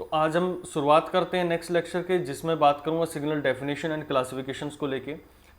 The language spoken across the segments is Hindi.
तो आज हम शुरुआत करते हैं नेक्स्ट लेक्चर के, जिसमें बात करूंगा सिग्नल डेफिनेशन एंड क्लासिफिकेशंस को लेके।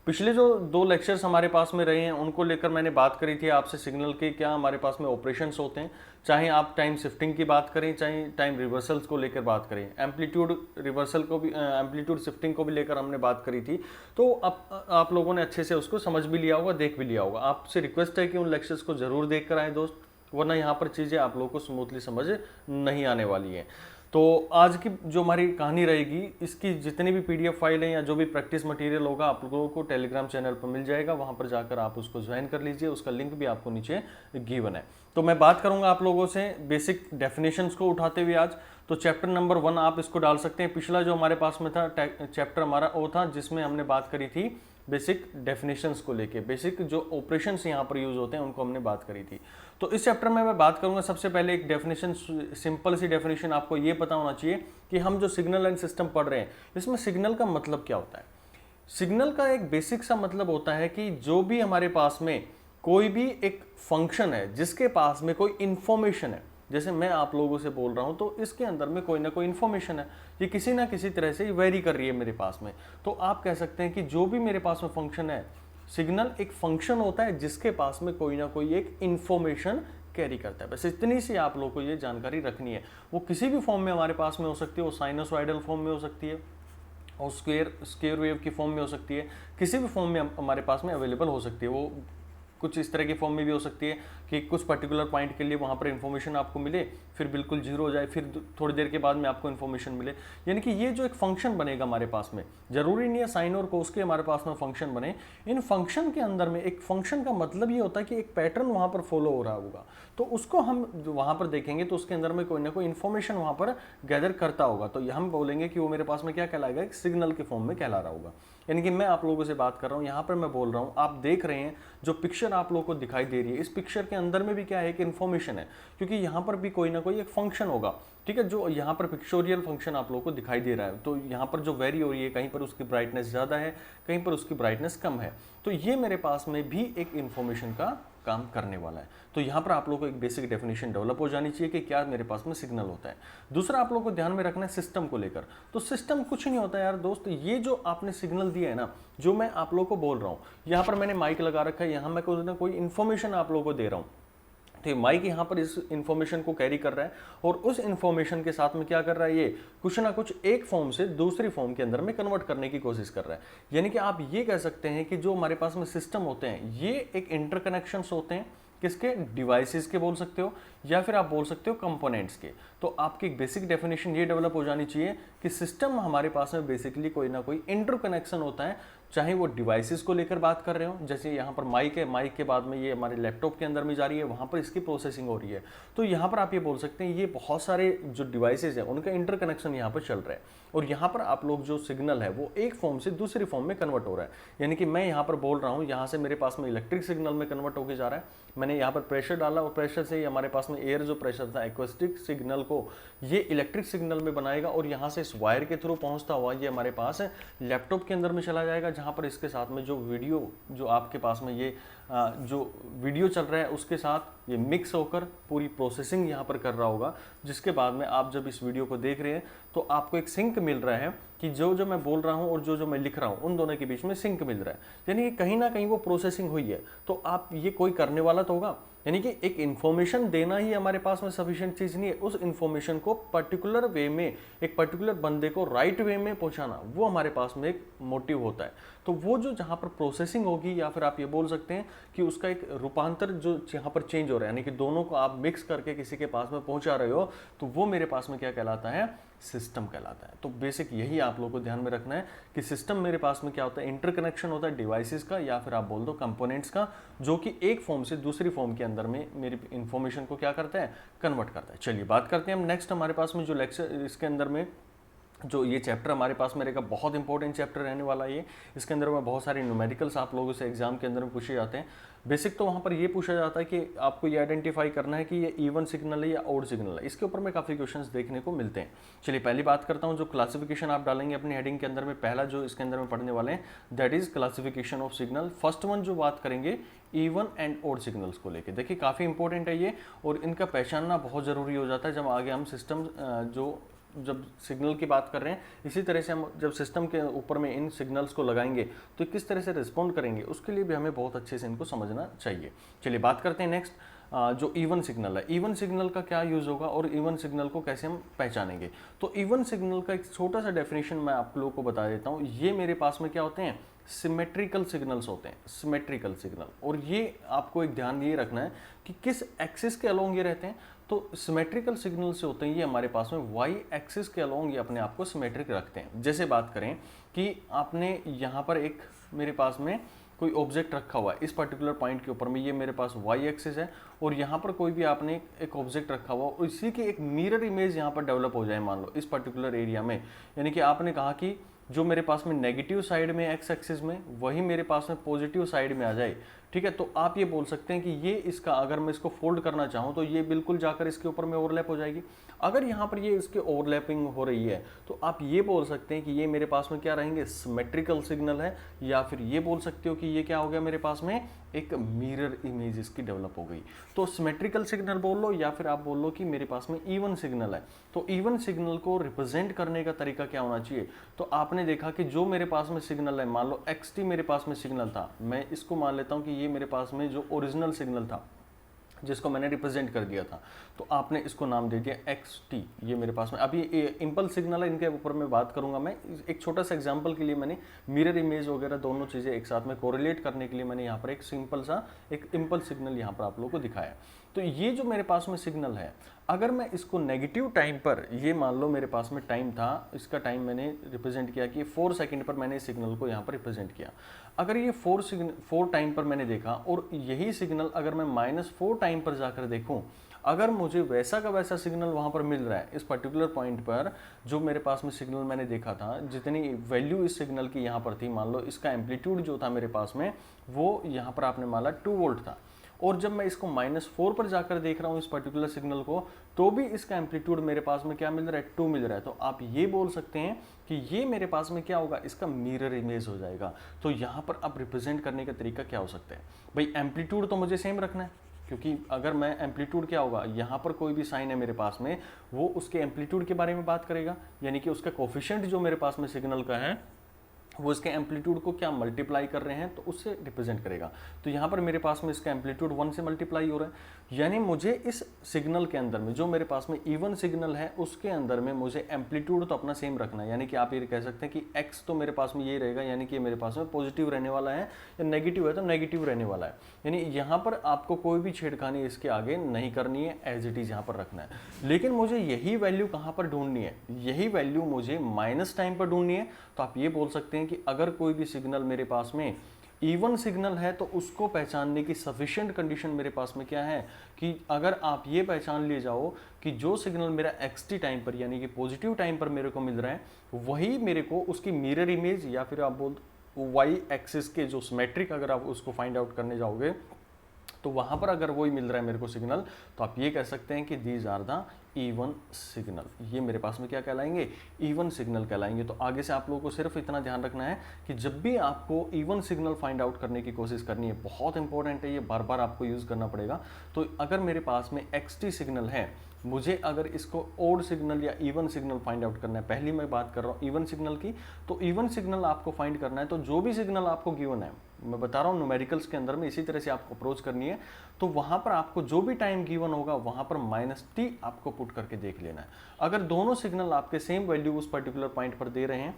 पिछले जो 2 लेक्चर्स हमारे पास में रहे हैं उनको लेकर मैंने बात करी थी आपसे सिग्नल के क्या हमारे पास में ऑपरेशंस होते हैं, चाहे आप टाइम शिफ्टिंग की बात करें चाहे टाइम रिवर्सल्स को लेकर बात करें, एम्पलीट्यूड रिवर्सल को भी एम्पलीट्यूड शिफ्टिंग को भी लेकर हमने बात करी थी। तो अब आप लोगों ने अच्छे से उसको समझ भी लिया होगा, देख भी लिया होगा। आपसे रिक्वेस्ट है कि उन लेक्चर्स को जरूर देख कर आए दोस्त, वरना यहाँ पर चीज़ें आप लोगों को स्मूथली समझ नहीं आने वाली हैं। तो आज की जो हमारी कहानी रहेगी, इसकी जितनी भी पीडीएफ फाइल है या जो भी प्रैक्टिस मटेरियल होगा आप लोगों को टेलीग्राम चैनल पर मिल जाएगा, वहां पर जाकर आप उसको ज्वाइन कर लीजिए, उसका लिंक भी आपको नीचे गिवन है। तो मैं बात करूंगा आप लोगों से बेसिक डेफिनेशंस को उठाते हुए आज। तो चैप्टर नंबर 1 आप इसको डाल सकते हैं। पिछला जो हमारे पास में था चैप्टर हमारा वो था जिसमें हमने बात करी थी बेसिक डेफिनेशंस को लेके, बेसिक जो ऑपरेशंस यहाँ पर यूज होते हैं उनको हमने बात करी थी। तो इस चैप्टर में मैं बात करूंगा सबसे पहले एक डेफिनेशन, सिंपल सी डेफिनेशन आपको ये पता होना चाहिए कि हम जो सिग्नल एंड सिस्टम पढ़ रहे हैं इसमें सिग्नल का मतलब क्या होता है। सिग्नल का एक बेसिक सा मतलब होता है कि जो भी हमारे पास में कोई भी एक फंक्शन है जिसके पास में कोई इंफॉर्मेशन है, जैसे मैं आप लोगों से बोल रहा हूं तो इसके अंदर में कोई ना कोई इन्फॉर्मेशन है, ये किसी ना किसी तरह से वेरी कर रही है मेरे पास में। तो आप कह सकते हैं कि जो भी मेरे पास में फंक्शन है, सिग्नल एक फंक्शन होता है जिसके पास में कोई ना कोई एक इंफॉर्मेशन कैरी करता है। बस इतनी सी आप लोगों को ये जानकारी रखनी है। वो किसी भी फॉर्म में हमारे पास में हो सकती है, वो साइनोसॉइडल फॉर्म में हो सकती है और स्क्वायर वेव की फॉर्म में हो सकती है, किसी भी फॉर्म में हमारे पास में अवेलेबल हो सकती है। वो कुछ इस तरह की फॉर्म में भी हो सकती है कि कुछ पर्टिकुलर पॉइंट के लिए वहाँ पर इन्फॉर्मेशन आपको मिले, फिर बिल्कुल जीरो हो जाए, फिर थोड़ी देर के बाद में आपको इन्फॉर्मेशन मिले। यानी कि ये जो एक फंक्शन बनेगा हमारे पास में, जरूरी नहीं है साइन और कोस के हमारे पास में फंक्शन बने। इन फंक्शन के अंदर में एक फंक्शन का मतलब ये होता है कि एक पैटर्न वहाँ पर फॉलो हो रहा होगा, तो उसको हम वहाँ पर देखेंगे तो उसके अंदर में कोई ना कोई इन्फॉर्मेशन वहाँ पर गैदर करता होगा। तो हम बोलेंगे कि वो मेरे पास में क्या कहलाएगा, एक सिग्नल के फॉर्म में कहला रहा होगा। यानी कि मैं आप लोगों से बात कर रहा हूँ, यहाँ पर मैं बोल रहा हूँ, आप देख रहे हैं जो पिक्चर आप लोगों को दिखाई दे रही है, इस पिक्चर के अंदर में भी क्या है, एक इन्फॉर्मेशन है, क्योंकि यहाँ पर भी कोई ना कोई एक फंक्शन होगा। ठीक है, जो यहाँ पर पिक्चोरियल फंक्शन आप लोगों को दिखाई दे रहा है, तो यहाँ पर जो वेरी हो रही है, कहीं पर उसकी ब्राइटनेस ज़्यादा है, कहीं पर उसकी ब्राइटनेस कम है, तो ये मेरे पास में भी एक इन्फॉर्मेशन का काम करने वाला है। तो यहाँ पर आप लोगों को एक बेसिक डेफिनेशन डेवलप हो जानी चाहिए कि क्या मेरे पास में सिग्नल होता है। दूसरा आप लोगों को ध्यान में रखना है सिस्टम को लेकर। तो सिस्टम कुछ नहीं होता यार दोस्त, ये जो आपने सिग्नल दिया है ना, जो मैं आप लोगों को बोल रहा हूँ, यहाँ पर मैंने माइक लगा रखा है, यहाँ मैं कोई ना कोई इन्फॉर्मेशन आप लोगों को दे रहा हूँ। तो माइक यहाँ पर इस इन्फॉर्मेशन को कैरी कर रहा है और उस इन्फॉर्मेशन के साथ में क्या कर रहा है, ये कुछ ना कुछ एक फॉर्म से दूसरी फॉर्म के अंदर में कन्वर्ट करने की कोशिश कर रहा है। यानी कि आप ये कह सकते हैं कि जो हमारे पास में सिस्टम होते हैं ये एक इंटरकनेक्शंस होते हैं, किसके, डिवाइसेस के बोल सकते हो या फिर आप बोल सकते हो कंपोनेंट्स के। तो आपकी एक बेसिक डेफिनेशन ये डेवलप हो जानी चाहिए कि सिस्टम हमारे पास में बेसिकली कोई ना कोई इंटरकनेक्शन होता है, चाहे वो डिवाइसेस को लेकर बात कर रहे हो, जैसे यहाँ पर माइक है, माइक के बाद में ये हमारे लैपटॉप के अंदर में जा रही है, वहाँ पर इसकी प्रोसेसिंग हो रही है। तो यहाँ पर आप ये बोल सकते हैं ये बहुत सारे जो डिवाइसेज हैं उनका इंटरकनेक्शन यहाँ पर चल रहा है और यहाँ पर आप लोग जो सिग्नल है वो एक फॉर्म से दूसरी फॉर्म में कन्वर्ट हो रहा है। यानी कि मैं यहाँ पर बोल रहा हूँ, यहाँ से मेरे पास में इलेक्ट्रिक सिग्नल में कन्वर्ट होकर जा रहा है, मैंने यहाँ पर प्रेशर डाला और प्रेशर से हमारे पास में एयर जो प्रेशर था एक्वेस्टिक सिग्नल को ये इलेक्ट्रिक सिग्नल में बनाएगा और यहाँ से इस वायर के थ्रू पहुँचता हुआ ये हमारे पास लैपटॉप के अंदर में चला जाएगा, जहाँ पर इसके साथ में जो वीडियो जो आपके पास में ये जो वीडियो चल रहा है उसके साथ ये मिक्स होकर पूरी प्रोसेसिंग यहाँ पर कर रहा होगा, जिसके बाद में आप जब इस वीडियो को देख रहे हैं तो आपको एक सिंक मिल रहा है कि जो जो मैं बोल रहा हूँ और जो जो मैं लिख रहा हूँ उन दोनों के बीच में सिंक मिल रहा है। यानी कि कहीं ना कहीं वो प्रोसेसिंग हुई है। तो आप ये कोई करने वाला तो होगा, यानी कि एक इन्फॉर्मेशन देना ही हमारे पास में सफिशिएंट चीज़ नहीं है, उस इन्फॉर्मेशन को पर्टिकुलर वे में एक पर्टिकुलर बंदे को राइट वे में पहुंचाना वो हमारे पास में एक मोटिव होता है। तो वो जो जहाँ पर प्रोसेसिंग होगी या फिर आप ये बोल सकते हैं कि उसका एक रूपांतर जो यहाँ पर चेंज हो रहा है, यानी कि दोनों को आप मिक्स करके किसी के पास में पहुंचा रहे हो, तो वो मेरे पास में क्या कहलाता है, सिस्टम कहलाता है। तो बेसिक यही आप लोगों को ध्यान में रखना है कि सिस्टम मेरे पास में क्या होता है, इंटरकनेक्शन होता है डिवाइसेस का या फिर आप बोल दो कंपोनेंट्स का, जो कि एक फॉर्म से दूसरी फॉर्म के अंदर में मेरी इंफॉर्मेशन को क्या करता है, कन्वर्ट करता है। चलिए बात करते हैं हम नेक्स्ट हमारे पास में जो लेक्चर इसके अंदर में जो ये चैप्टर हमारे पास में रहेगा, बहुत इंपॉर्टेंट चैप्टर रहने वाला है ये। इसके अंदर में बहुत सारे न्यूमेरिकल्स आप लोगों से एग्जाम के अंदर में पूछे जाते हैं। बेसिक तो वहाँ पर ये पूछा जाता है कि आपको ये आइडेंटिफाई करना है कि ये इवन सिग्नल है या ऑड सिग्नल है। इसके ऊपर में काफ़ी क्वेश्चंस देखने को मिलते हैं। चलिए पहली बात करता हूँ, जो क्लासिफिकेशन आप डालेंगे अपनी हेडिंग के अंदर में, पहला जो इसके अंदर में पढ़ने वाले हैं that is classification of signal. First one जो बात करेंगे इवन एंड ऑड सिग्नल्स को लेके। देखिए काफ़ी इंपॉर्टेंट है ये और इनका पहचानना बहुत ज़रूरी हो जाता है जब आगे हम सिस्टम जो जब सिग्नल की बात कर रहे हैं, इसी तरह से हम जब सिस्टम के ऊपर में इन सिग्नल्स को लगाएंगे तो किस तरह से रिस्पॉन्ड करेंगे, उसके लिए भी हमें बहुत अच्छे से इनको समझना चाहिए। चलिए बात करते हैं नेक्स्ट, जो इवन सिग्नल है, इवन सिग्नल का क्या यूज़ होगा और इवन सिग्नल को कैसे हम पहचानेंगे। तो इवन सिग्नल का एक छोटा सा डेफिनेशन मैं आप लोगों को बता देता हूँ। ये मेरे पास में क्या होते हैं, सिमेट्रिकल सिग्नल्स होते हैं, सिमेट्रिकल सिग्नल। और ये आपको एक ध्यान ये रखना है कि किस एक्सिस के अलोंग ये रहते हैं। तो सिमेट्रिकल सिग्नल से होते हैं ये हमारे पास में वाई एक्सिस के अलोंग ये अपने आप को सिमेट्रिक रखते हैं। जैसे बात करें कि आपने यहाँ पर एक मेरे पास में कोई ऑब्जेक्ट रखा हुआ है इस पर्टिकुलर पॉइंट के ऊपर में, ये मेरे पास वाई एक्सिस है, और यहाँ पर कोई भी आपने एक ऑब्जेक्ट रखा हुआ और इसी की एक मिरर इमेज यहाँ पर डेवलप हो जाए मान लो इस पर्टिकुलर एरिया में, यानी कि आपने कहा कि जो मेरे पास में नेगेटिव साइड में एक्स एक्सिस में वही मेरे पास में पॉजिटिव साइड में आ जाए, ठीक है। तो आप ये बोल सकते हैं कि ये इसका, अगर मैं इसको फोल्ड करना चाहूँ तो ये बिल्कुल जाकर इसके ऊपर में ओवरलैप हो जाएगी। अगर यहाँ पर ये इसके ओवरलैपिंग हो रही है तो आप ये बोल सकते हैं कि ये मेरे पास में क्या रहेंगे, सिमेट्रिकल सिग्नल है, या फिर ये बोल सकते हो कि ये क्या हो गया, मेरे पास में एक मिरर इमेज इसकी डेवलप हो गई। तो सिमेट्रिकल सिग्नल बोल लो या फिर आप बोल लो कि मेरे पास में इवन सिग्नल है। तो इवन सिग्नल को रिप्रेजेंट करने का तरीका क्या होना चाहिए, तो आपने देखा कि जो मेरे पास में सिग्नल है, मान लो xt मेरे पास में सिग्नल था, मैं इसको मान लेता हूं कि ये मेरे पास में जो ओरिजिनल सिग्नल था जिसको मैंने रिप्रेजेंट कर दिया था, तो आपने इसको नाम दे दिया xt। ये मेरे पास में अभी इम्पल्स सिग्नल है, इनके ऊपर मैं बात करूंगा। मैं एक छोटा सा एग्जांपल के लिए मैंने मिरर इमेज वगैरह दोनों चीज़ें एक साथ में कोरिलेट करने के लिए मैंने यहाँ पर एक सिंपल सा एक इम्पल्स सिग्नल यहाँ पर आप लोगों को दिखाया। तो ये जो मेरे पास में सिग्नल है, अगर मैं इसको नेगेटिव टाइम पर, ये मान लो मेरे पास में टाइम था, इसका टाइम मैंने रिप्रेजेंट किया कि 4 सेकंड पर मैंने इस सिग्नल को यहाँ पर रिप्रेजेंट किया। अगर ये 4 टाइम पर मैंने देखा और यही सिग्नल अगर मैं -4 टाइम पर जाकर देखूं, अगर मुझे वैसा का वैसा सिग्नल वहाँ पर मिल रहा है इस पर्टिकुलर पॉइंट पर, जो मेरे पास में सिग्नल मैंने देखा था, जितनी वैल्यू इस सिग्नल की यहाँ पर थी, मान लो इसका एम्पलीट्यूड जो था मेरे पास में वो यहाँ पर आपने माना 2 वोल्ट था, और जब मैं इसको -4 पर जाकर देख रहा हूँ इस पर्टिकुलर सिग्नल को, तो भी इसका एम्पलीट्यूड मेरे पास में क्या मिल रहा है, 2 मिल रहा है। तो आप ये बोल सकते हैं कि ये मेरे पास में क्या होगा, इसका मिरर इमेज हो जाएगा। तो यहाँ पर अब रिप्रेजेंट करने का तरीका क्या हो सकता है, भाई एम्पलीट्यूड तो मुझे सेम रखना है, क्योंकि अगर मैं एम्पलीट्यूड क्या होगा, यहाँ पर कोई भी साइन है मेरे पास में, वो उसके एम्पलीट्यूड के बारे में बात करेगा, यानी कि उसका कोफिशिएंट जो मेरे पास में सिग्नल का है वो इसके एम्पलीट्यूड को क्या मल्टीप्लाई कर रहे हैं, तो उससे रिप्रेजेंट करेगा। तो यहाँ पर मेरे पास में इसका एम्पलीट्यूड 1 से मल्टीप्लाई हो रहा है, यानी मुझे इस सिग्नल के अंदर में जो मेरे पास में इवन सिग्नल है उसके अंदर में मुझे एम्पलीट्यूड तो अपना सेम रखना है। यानी कि आप ये कह सकते हैं कि x तो मेरे पास में ये रहेगा, यानी कि मेरे पास में पॉजिटिव रहने वाला है, या नेगेटिव है तो नेगेटिव रहने वाला है। यानी यहाँ पर आपको कोई भी छेड़खानी इसके आगे नहीं करनी है, एज इट इज यहाँ पर रखना है। लेकिन मुझे यही वैल्यू कहाँ पर ढूंढनी है, यही वैल्यू मुझे माइनस टाइम पर ढूंढनी है। तो आप ये बोल सकते हैं कि अगर कोई भी सिग्नल मेरे पास में इवन सिग्नल है तो उसको पहचानने की सफिशिएंट कंडीशन मेरे पास में क्या है, कि अगर आप ये पहचान ले जाओ कि जो सिग्नल मेरा xt टाइम पर यानी कि पॉजिटिव टाइम पर मेरे को मिल रहा है, वही मेरे को उसकी मिरर इमेज या फिर आप बोल वाई एक्सिस के जो सिमेट्रिक, अगर आप उसको फाइंड आउट करने जाओगे तो वहां पर अगर वही मिल रहा है मेरे को सिग्नल, तो आप ये कह सकते हैं कि these are the even signal. ये मेरे पास में क्या कहलाएंगे, इवन सिग्नल कहलाएंगे। तो आगे से आप लोगों को सिर्फ इतना ध्यान रखना है कि जब भी आपको इवन सिग्नल फाइंड आउट करने की कोशिश करनी है, बहुत इंपॉर्टेंट है, ये बार बार आपको यूज करना पड़ेगा। तो अगर मेरे पास में xt सिग्नल है, मुझे अगर इसको ओड सिग्नल या इवन सिग्नल फाइंड आउट करना है, पहली मैं बात कर रहा हूँ इवन सिग्नल की, तो इवन सिग्नल आपको फाइंड करना है, तो जो भी सिग्नल आपको गिवन है, मैं बता रहा हूँ न्यूमेरिकल्स के अंदर में इसी तरह से आपको अप्रोच करनी है। तो वहां पर आपको जो भी टाइम गिवन होगा वहां पर -t आपको पुट करके देख लेना है। अगर दोनों सिग्नल आपके सेम वैल्यू उस पर्टिकुलर पॉइंट पर दे रहे हैं,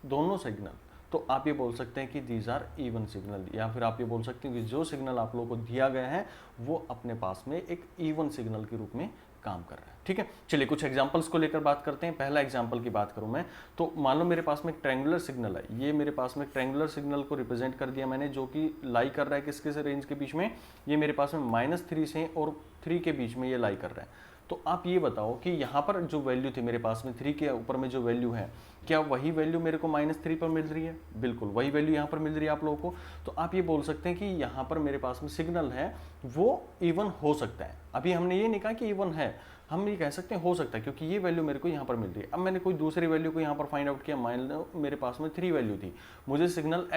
दोनों सिग्नल, तो आप ये बोल सकते हैं कि दीज आर इवन सिग्नल, या फिर आप ये बोल सकते हैं कि जो सिग्नल आप लोगों को दिया गया है वो अपने पास में एक इवन सिग्नल के रूप में काम कर रहा है। ठीक है, चलिए कुछ एग्जांपल्स को लेकर बात करते हैं। पहला एग्जांपल की बात करूं मैं, तो मान लो मेरे पास में एक ट्रायंगुलर सिग्नल है, ये मेरे पास में ट्रायंगुलर सिग्नल को रिप्रेजेंट कर दिया मैंने, जो कि लाई कर रहा है किसके से रेंज के बीच में, ये मेरे पास में -3 से और 3 के बीच में ये लाई कर रहा है। तो आप ये बताओ कि यहाँ पर जो वैल्यू थी मेरे पास में 3 के ऊपर में जो वैल्यू है, क्या वही वैल्यू मेरे को -3 पर मिल रही है? बिल्कुल वही वैल्यू यहाँ पर मिल रही है आप लोगों को। तो आप ये बोल सकते हैं कि यहाँ पर मेरे पास में सिग्नल है वो इवन हो सकता है। अभी हमने ये नहीं कहा कि इवन है, हम ये कह सकते हैं हो सकता है, क्योंकि ये वैल्यू मेरे को यहाँ पर मिल रही है। अब मैंने कोई दूसरी वैल्यू को यहाँ पर फाइंड आउट किया, मान लो मेरे पास में 3 वैल्यू थी, मुझे सिग्नल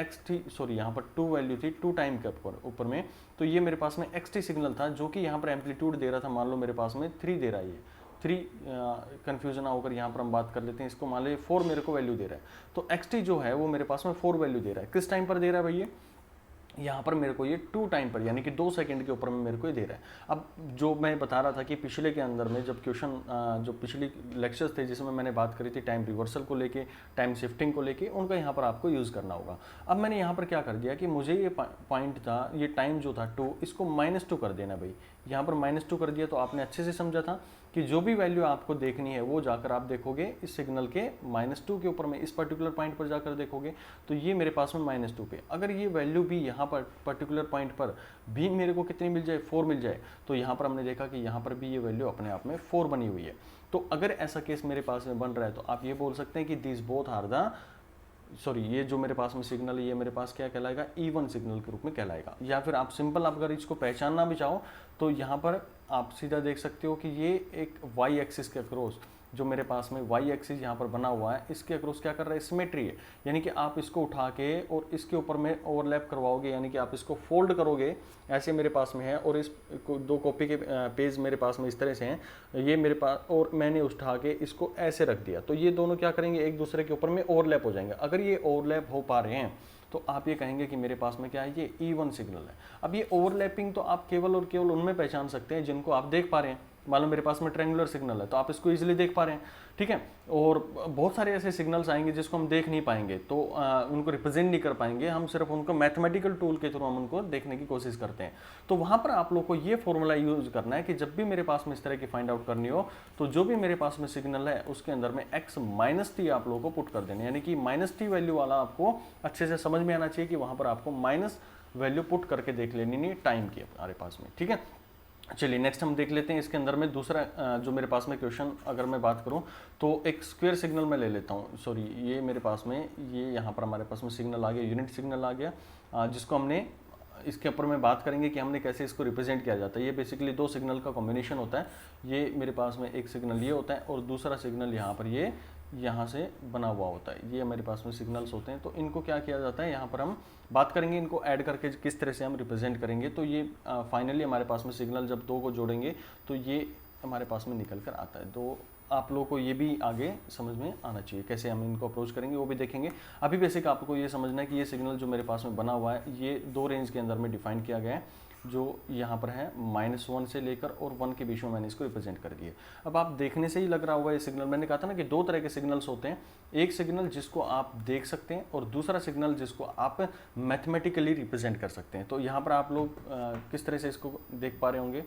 यहाँ पर 2 वैल्यू थी 2 टाइम के ऊपर में, तो ये मेरे पास में xt सिग्नल था जो कि यहाँ पर एम्पलीट्यूड दे रहा था, मान लो मेरे पास में 3 दे रहा है ये, 3 कन्फ्यूजन ना होकर यहाँ पर हम बात कर लेते हैं। इसको मान लीजिए 4 मेरे को वैल्यू दे रहा है, तो xt जो है वो मेरे पास में 4 वैल्यू दे रहा है। किस टाइम पर दे रहा है भैया? यहाँ पर मेरे को ये 2 टाइम पर यानी कि 2 सेकंड के ऊपर में मेरे को ये दे रहा है। अब जो मैं बता रहा था कि पिछले के अंदर में जब क्वेश्चन जो पिछली लेक्चर्स थे जिसमें मैंने बात करी थी टाइम रिवर्सल को लेके, टाइम शिफ्टिंग को लेके, उनका यहाँ पर आपको यूज़ करना होगा। अब मैंने यहाँ पर क्या कर दिया कि मुझे ये पॉइंट था, ये टाइम जो था 2, इसको -2 कर देना भाई। यहाँ पर -2 कर दिया तो आपने अच्छे से समझा था कि जो भी वैल्यू आपको देखनी है वो जाकर आप देखोगे इस सिग्नल के -2 के ऊपर में, इस पर्टिकुलर पॉइंट पर जाकर देखोगे तो ये मेरे पास में -2 पे। अगर ये वैल्यू भी यहाँ पर पर्टिकुलर पॉइंट पर भी मेरे को कितनी मिल जाए, 4 मिल जाए, तो यहाँ पर हमने देखा कि यहाँ पर भी ये वैल्यू अपने आप में 4 बनी हुई है। तो अगर ऐसा केस मेरे पास में बन रहा है तो आप ये बोल सकते हैं कि दिस बोथ आर द ये जो मेरे पास में सिग्नल है ये मेरे पास क्या कहलाएगा, इवन सिग्नल के रूप में कहलाएगा। या फिर आप सिंपल आप अगर इसको पहचानना भी चाहो तो यहाँ पर आप सीधा देख सकते हो कि ये एक वाई एक्सिस के अक्रॉस जो मेरे पास में वाई एक्सिस यहाँ पर बना हुआ है, इसके अक्रॉस क्या कर रहा है, सिमेट्री है। यानी कि आप इसको उठा के और इसके ऊपर में ओवरलैप करवाओगे, यानी कि आप इसको फोल्ड करोगे, ऐसे मेरे पास में है, और इस 2 कॉपी के पेज मेरे पास में इस तरह से हैं, ये मेरे पास, और मैंने उठा के इसको ऐसे रख दिया, तो ये दोनों क्या करेंगे, एक दूसरे के ऊपर में ओवरलैप हो जाएंगे। अगर ये ओवरलैप हो पा रहे हैं तो आप ये कहेंगे कि मेरे पास में क्या है, ये इवन सिग्नल है। अब ये ओवरलैपिंग तो आप केवल और केवल उनमें पहचान सकते हैं जिनको आप देख पा रहे हैं। मान लो मेरे पास में ट्रायंगुलर सिग्नल है तो आप इसको इजीली देख पा रहे हैं, ठीक है। और बहुत सारे ऐसे सिग्नल्स आएंगे जिसको हम देख नहीं पाएंगे, तो उनको रिप्रेजेंट नहीं कर पाएंगे, हम सिर्फ उनको मैथमेटिकल टूल के थ्रू हम उनको देखने की कोशिश करते हैं। तो वहाँ पर आप लोग को ये फॉर्मूला यूज करना है कि जब भी मेरे पास में इस तरह की फाइंड आउट करनी हो तो जो भी मेरे पास में सिग्नल है उसके अंदर में x -t आप लोगों को पुट कर देना, यानी कि -t वैल्यू वाला आपको अच्छे से समझ में आना चाहिए कि वहाँ पर आपको माइनस वैल्यू पुट करके देख लेनी नहीं टाइम की हमारे पास में, ठीक है। चलिए नेक्स्ट हम देख लेते हैं इसके अंदर में दूसरा जो मेरे पास में क्वेश्चन अगर मैं बात करूं तो एक स्क्वायर सिग्नल मैं ले लेता हूं। ये मेरे पास में ये यहाँ पर हमारे पास में सिग्नल आ गया, यूनिट सिग्नल आ गया, जिसको हमने इसके ऊपर में बात करेंगे कि हमने कैसे इसको रिप्रेजेंट किया जाता है। ये बेसिकली 2 सिग्नल का कॉम्बिनेशन होता है। ये मेरे पास में एक सिग्नल ये होता है और दूसरा सिग्नल यहाँ पर ये यहाँ से बना हुआ होता है। ये मेरे पास में सिग्नल्स होते हैं, तो इनको क्या किया जाता है, यहाँ पर हम बात करेंगे इनको ऐड करके किस तरह से हम रिप्रेजेंट करेंगे। तो ये फाइनली हमारे पास में सिग्नल जब 2 को जोड़ेंगे तो ये हमारे पास में निकल कर आता है। तो आप लोगों को ये भी आगे समझ में आना चाहिए कैसे हम इनको अप्रोच करेंगे, वो भी देखेंगे। अभी बेसिक आपको ये समझना है कि ये सिग्नल जो मेरे पास में बना हुआ है ये 2 रेंज के अंदर में डिफाइन किया गया है, जो यहाँ पर है -1 से लेकर और 1 के बीच में मैंने इसको रिप्रेजेंट कर दिया। अब आप देखने से ही लग रहा होगा ये सिग्नल, मैंने कहा था ना कि 2 तरह के सिग्नल्स होते हैं, एक सिग्नल जिसको आप देख सकते हैं और दूसरा सिग्नल जिसको आप मैथमेटिकली रिप्रेजेंट कर सकते हैं। तो यहाँ पर आप लोग किस तरह से इसको देख पा रहे होंगे,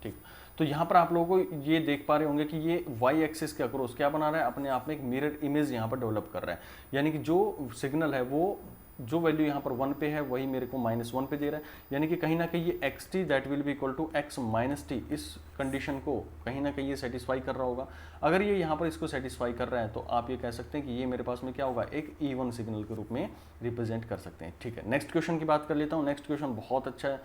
ठीक। तो यहाँ पर आप लोगों को ये देख पा रहे होंगे कि ये वाई एक्सिस के अक्रॉस क्या बना रहा है, अपने आप में एक मिरर इमेज यहाँ पर डेवलप कर रहा है। यानी कि जो सिग्नल है वो जो वैल्यू यहाँ पर 1 पे है वही मेरे को -1 पे दे रहा है, यानी कि कहीं ना कहीं ये xt that will be equal to x -t, इस कंडीशन को कहीं ना कहीं ये सेटिस्फाई कर रहा होगा। अगर ये यहाँ पर इसको सेटिस्फाई कर रहा है तो आप ये कह सकते हैं कि ये मेरे पास में क्या होगा, एक इवन सिग्नल के रूप में रिप्रेजेंट कर सकते हैं, ठीक है। नेक्स्ट क्वेश्चन की बात कर लेता हूँ। नेक्स्ट क्वेश्चन बहुत अच्छा है,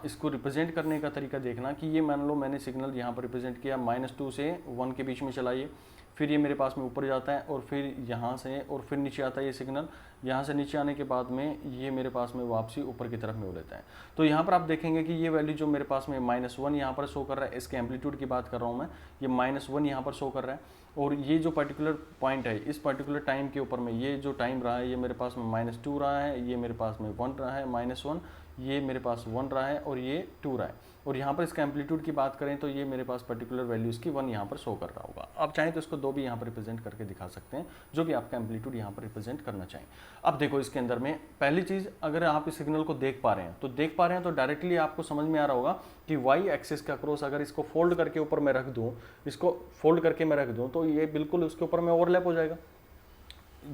इसको रिप्रेजेंट करने का तरीका देखना कि ये मान लो मैंने सिग्नल यहाँ पर रिप्रेजेंट किया, -2 से 1 के बीच में चलाइए, फिर ये मेरे पास में ऊपर जाता है और फिर यहाँ से और फिर नीचे आता है ये सिग्नल, यहाँ से नीचे आने के बाद में ये मेरे पास में वापसी ऊपर की तरफ में हो लेता है। तो यहाँ पर आप देखेंगे कि ये वैल्यू जो मेरे पास में -1 यहाँ पर शो कर रहा है, इसके एम्पलीट्यूड की बात कर रहा हूँ मैं, ये -1 यहाँ पर शो कर रहा है, और ये जो पर्टिकुलर पॉइंट है इस पर्टिकुलर टाइम के ऊपर में ये जो टाइम रहा है ये मेरे पास में -2 रहा है, ये मेरे पास में 1 रहा है, -1, ये मेरे पास 1 रहा है और ये 2 रहा है। और यहाँ पर इसका एम्पलीट्यूड की बात करें तो ये मेरे पास पर्टिकुलर वैल्यू इसकी 1 यहाँ पर शो कर रहा होगा। आप चाहें तो इसको 2 भी यहाँ पर रिप्रेजेंट करके दिखा सकते हैं, जो भी आपका एम्पलीट्यूड यहाँ पर रिप्रेजेंट करना चाहें। अब देखो इसके अंदर में पहली चीज़, अगर आप इस सिग्नल को देख पा रहे हैं तो डायरेक्टली आपको समझ में आ रहा होगा कि वाई एक्सिस का क्रॉस अगर इसको फोल्ड करके ऊपर मैं रख दूँ, इसको फोल्ड करके मैं रख दूँ तो ये बिल्कुल उसके ऊपर में ओवरलैप हो जाएगा।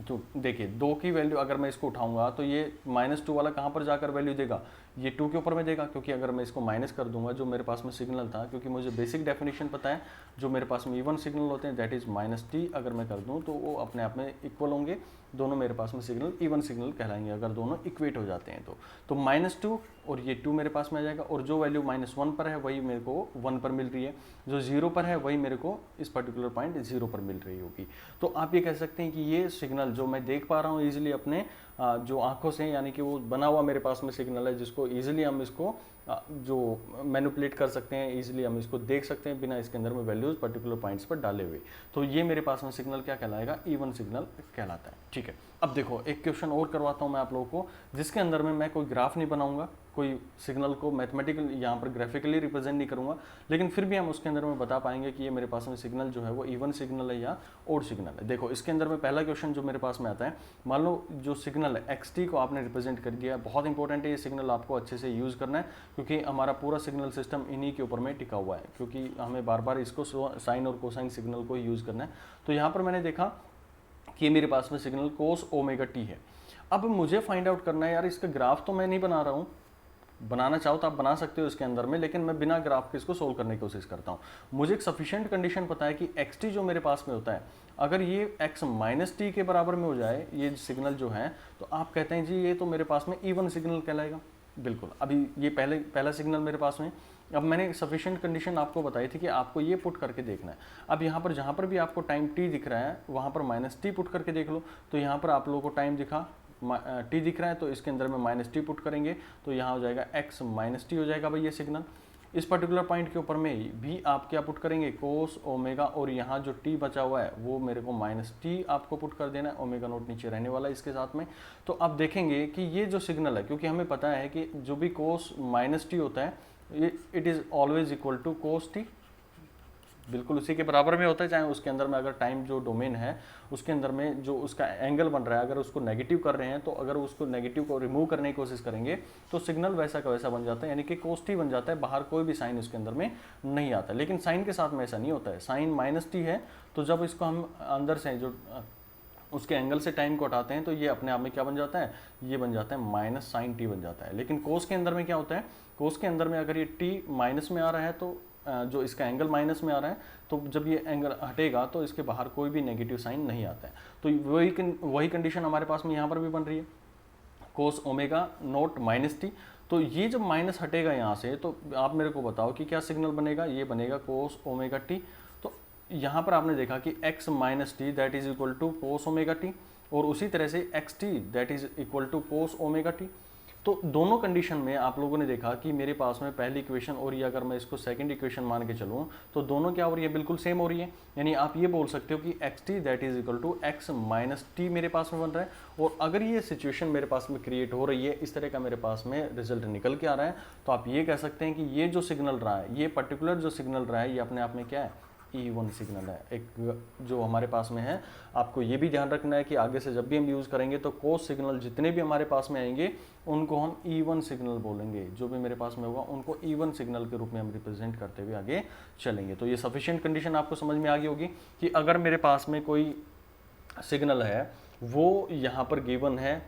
तो देखिए 2 की वैल्यू अगर मैं इसको उठाऊंगा तो ये -2 वाला कहाँ पर जाकर वैल्यू देगा, ये 2 के ऊपर में देगा, क्योंकि अगर मैं इसको माइनस कर दूंगा जो मेरे पास में सिग्नल था, क्योंकि मुझे बेसिक डेफिनेशन पता है जो मेरे पास में इवन सिग्नल होते हैं दैट इज -t, अगर मैं कर दूं तो वो अपने आप में इक्वल होंगे, दोनों मेरे पास में सिग्नल इवन सिग्नल कहलाएंगे अगर दोनों इक्वेट हो जाते हैं तो -2 और ये 2 मेरे पास में आ जाएगा, और जो वैल्यू -1 पर है वही मेरे को 1 पर मिल रही है, जो 0 पर है वही मेरे को इस पर्टिकुलर पॉइंट 0 पर मिल रही होगी। तो आप ये कह सकते हैं कि ये सिग्नल जो मैं देख पा रहा हूँ ईजिली अपने जो आंखों से, यानी कि वो बना हुआ मेरे पास में सिग्नल है जिसको ईजिली हम इसको जो मैनिपुलेट कर सकते हैं, इजीली हम इसको देख सकते हैं बिना इसके अंदर में वैल्यूज पर्टिकुलर पॉइंट्स पर डाले हुए। तो ये मेरे पास में सिग्नल क्या कहलाएगा, इवन सिग्नल कहलाता है। ठीक है, अब देखो एक क्वेश्चन और करवाता हूँ मैं आप लोगों को, जिसके अंदर में मैं कोई ग्राफ नहीं बनाऊंगा, कोई सिग्नल को मैथमेटिकल यहाँ पर ग्राफिकली रिप्रेजेंट नहीं करूंगा, लेकिन फिर भी हम उसके अंदर में बता पाएंगे कि ये मेरे पास में सिग्नल जो है वो इवन सिग्नल है या ओड सिग्नल है। देखो इसके अंदर में पहला क्वेश्चन जो मेरे पास में आता है, मान लो जो सिग्नल है एक्स को आपने रिप्रेजेंट कर दिया है। बहुत इंपॉर्टेंट है ये सिग्नल, आपको अच्छे से यूज़ करना है, क्योंकि हमारा पूरा सिग्नल सिस्टम इन्हीं के ऊपर में टिका हुआ है, क्योंकि हमें बार बार इसको साइन और कोसाइन सिग्नल को यूज़ करना है। तो यहाँ पर मैंने देखा कि मेरे पास में सिग्नल कोस ओमेगा टी है। अब मुझे फाइंड आउट करना है यार, इसका ग्राफ तो मैं नहीं बना रहा हूँ, बनाना चाहो तो आप बना सकते हो इसके अंदर में, लेकिन मैं बिना ग्राफ के इसको सोल्व करने की कोशिश करता हूँ। मुझे एक सफिशिएंट कंडीशन पता है कि एक्स टी जो मेरे पास में होता है, अगर ये एक्स माइनस टी के बराबर में हो जाए ये सिग्नल जो है, तो आप कहते हैं जी ये तो मेरे पास में इवन सिग्नल कहलाएगा। बिल्कुल, अभी ये पहला सिग्नल मेरे पास में, अब मैंने सफिशिएंट कंडीशन आपको बताई थी कि आपको ये पुट करके देखना है। अब यहाँ पर जहाँ पर भी आपको टाइम टी दिख रहा है वहाँ पर माइनस टी पुट करके देख लो। तो यहाँ पर आप लोगों को टाइम दिखा टी दिख रहा है, तो इसके अंदर में माइनस टी पुट करेंगे तो यहाँ हो जाएगा एक्स माइनस टी हो जाएगा भाई ये सिग्नल। इस पर्टिकुलर पॉइंट के ऊपर में भी आप क्या पुट करेंगे, कोस ओमेगा, और यहाँ जो टी बचा हुआ है वो मेरे को माइनस टी आपको पुट कर देना है, ओमेगा नोट नीचे रहने वाला है इसके साथ में। तो आप देखेंगे कि ये जो सिग्नल है, क्योंकि हमें पता है कि जो भी कोस माइनस टी होता है ये it is always equal to cos T, बिल्कुल उसी के बराबर में होता है, चाहे उसके अंदर में अगर टाइम जो डोमेन है उसके अंदर में जो उसका एंगल बन रहा है अगर उसको नेगेटिव कर रहे हैं, तो अगर उसको नेगेटिव को रिमूव करने की कोशिश करेंगे तो सिग्नल वैसा का वैसा बन जाता है, यानी कि कोस टी बन जाता है, बाहर कोई भी साइन उसके अंदर में नहीं आता। लेकिन साइन के साथ में ऐसा नहीं होता है, साइन माइनस टी है, तो जब इसको हम अंदर से जो उसके एंगल से टाइम को हटाते हैं तो ये अपने आप में क्या बन जाता है, ये बन जाता है माइनस साइन टी बन जाता है। लेकिन कोस के अंदर में क्या होता है, कोस के अंदर में अगर ये टी माइनस में आ रहा है तो जो इसका एंगल माइनस में आ रहा है, तो जब ये एंगल हटेगा तो इसके बाहर कोई भी नेगेटिव साइन नहीं आता है। तो वही कंडीशन हमारे पास में यहाँ पर भी बन रही है, कोस ओमेगा नोट माइनस टी। तो ये जब माइनस हटेगा यहाँ से, तो आप मेरे को बताओ कि क्या सिग्नल बनेगा, ये बनेगा कोस ओमेगा टी। तो यहाँ पर आपने देखा कि x minus T that is equal to cos omega T, और उसी तरह से X T that is equal to cos omega T. तो दोनों कंडीशन में आप लोगों ने देखा कि मेरे पास में पहली इक्वेशन और ये अगर मैं इसको सेकंड इक्वेशन मान के चलूँ तो दोनों क्या हो रही है, बिल्कुल सेम हो रही है। यानी आप ये बोल सकते हो कि X T that is equal to X minus T मेरे पास में बन रहा है। और अगर ये सिचुएशन मेरे पास में क्रिएट हो रही है, इस तरह का मेरे पास में रिजल्ट निकल के आ रहा है, तो आप ये कह सकते हैं कि ये जो सिग्नल रहा है, ये पर्टिकुलर जो सिग्नल रहा है, ये अपने आप में क्या है, E1 सिग्नल है। एक जो हमारे पास में है, आपको ये भी ध्यान रखना है कि आगे से जब भी हम यूज़ करेंगे तो कोस सिग्नल जितने भी हमारे पास में आएंगे उनको हम E1 सिग्नल बोलेंगे, जो भी मेरे पास में होगा उनको E1 सिग्नल के रूप में हम रिप्रेजेंट करते हुए आगे चलेंगे। तो ये सफिशिएंट कंडीशन आपको समझ में आ गई होगी कि अगर मेरे पास में कोई सिग्नल है वो यहाँ पर गिवन है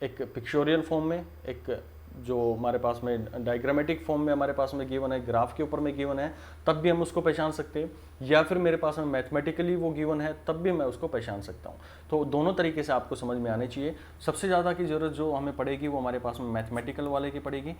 एक पिक्चोरियल फॉर्म में, एक जो हमारे पास में डायग्रामेटिक फॉर्म में हमारे पास में गिवन है, ग्राफ के ऊपर में गिवन है, तब भी हम उसको पहचान सकते हैं, या फिर मेरे पास में मैथमेटिकली वो गिवन है तब भी मैं उसको पहचान सकता हूँ। तो दोनों तरीके से आपको समझ में आने चाहिए। सबसे ज़्यादा की ज़रूरत जो हमें पड़ेगी वो हमारे पास में मैथमेटिकल वाले की पड़ेगी।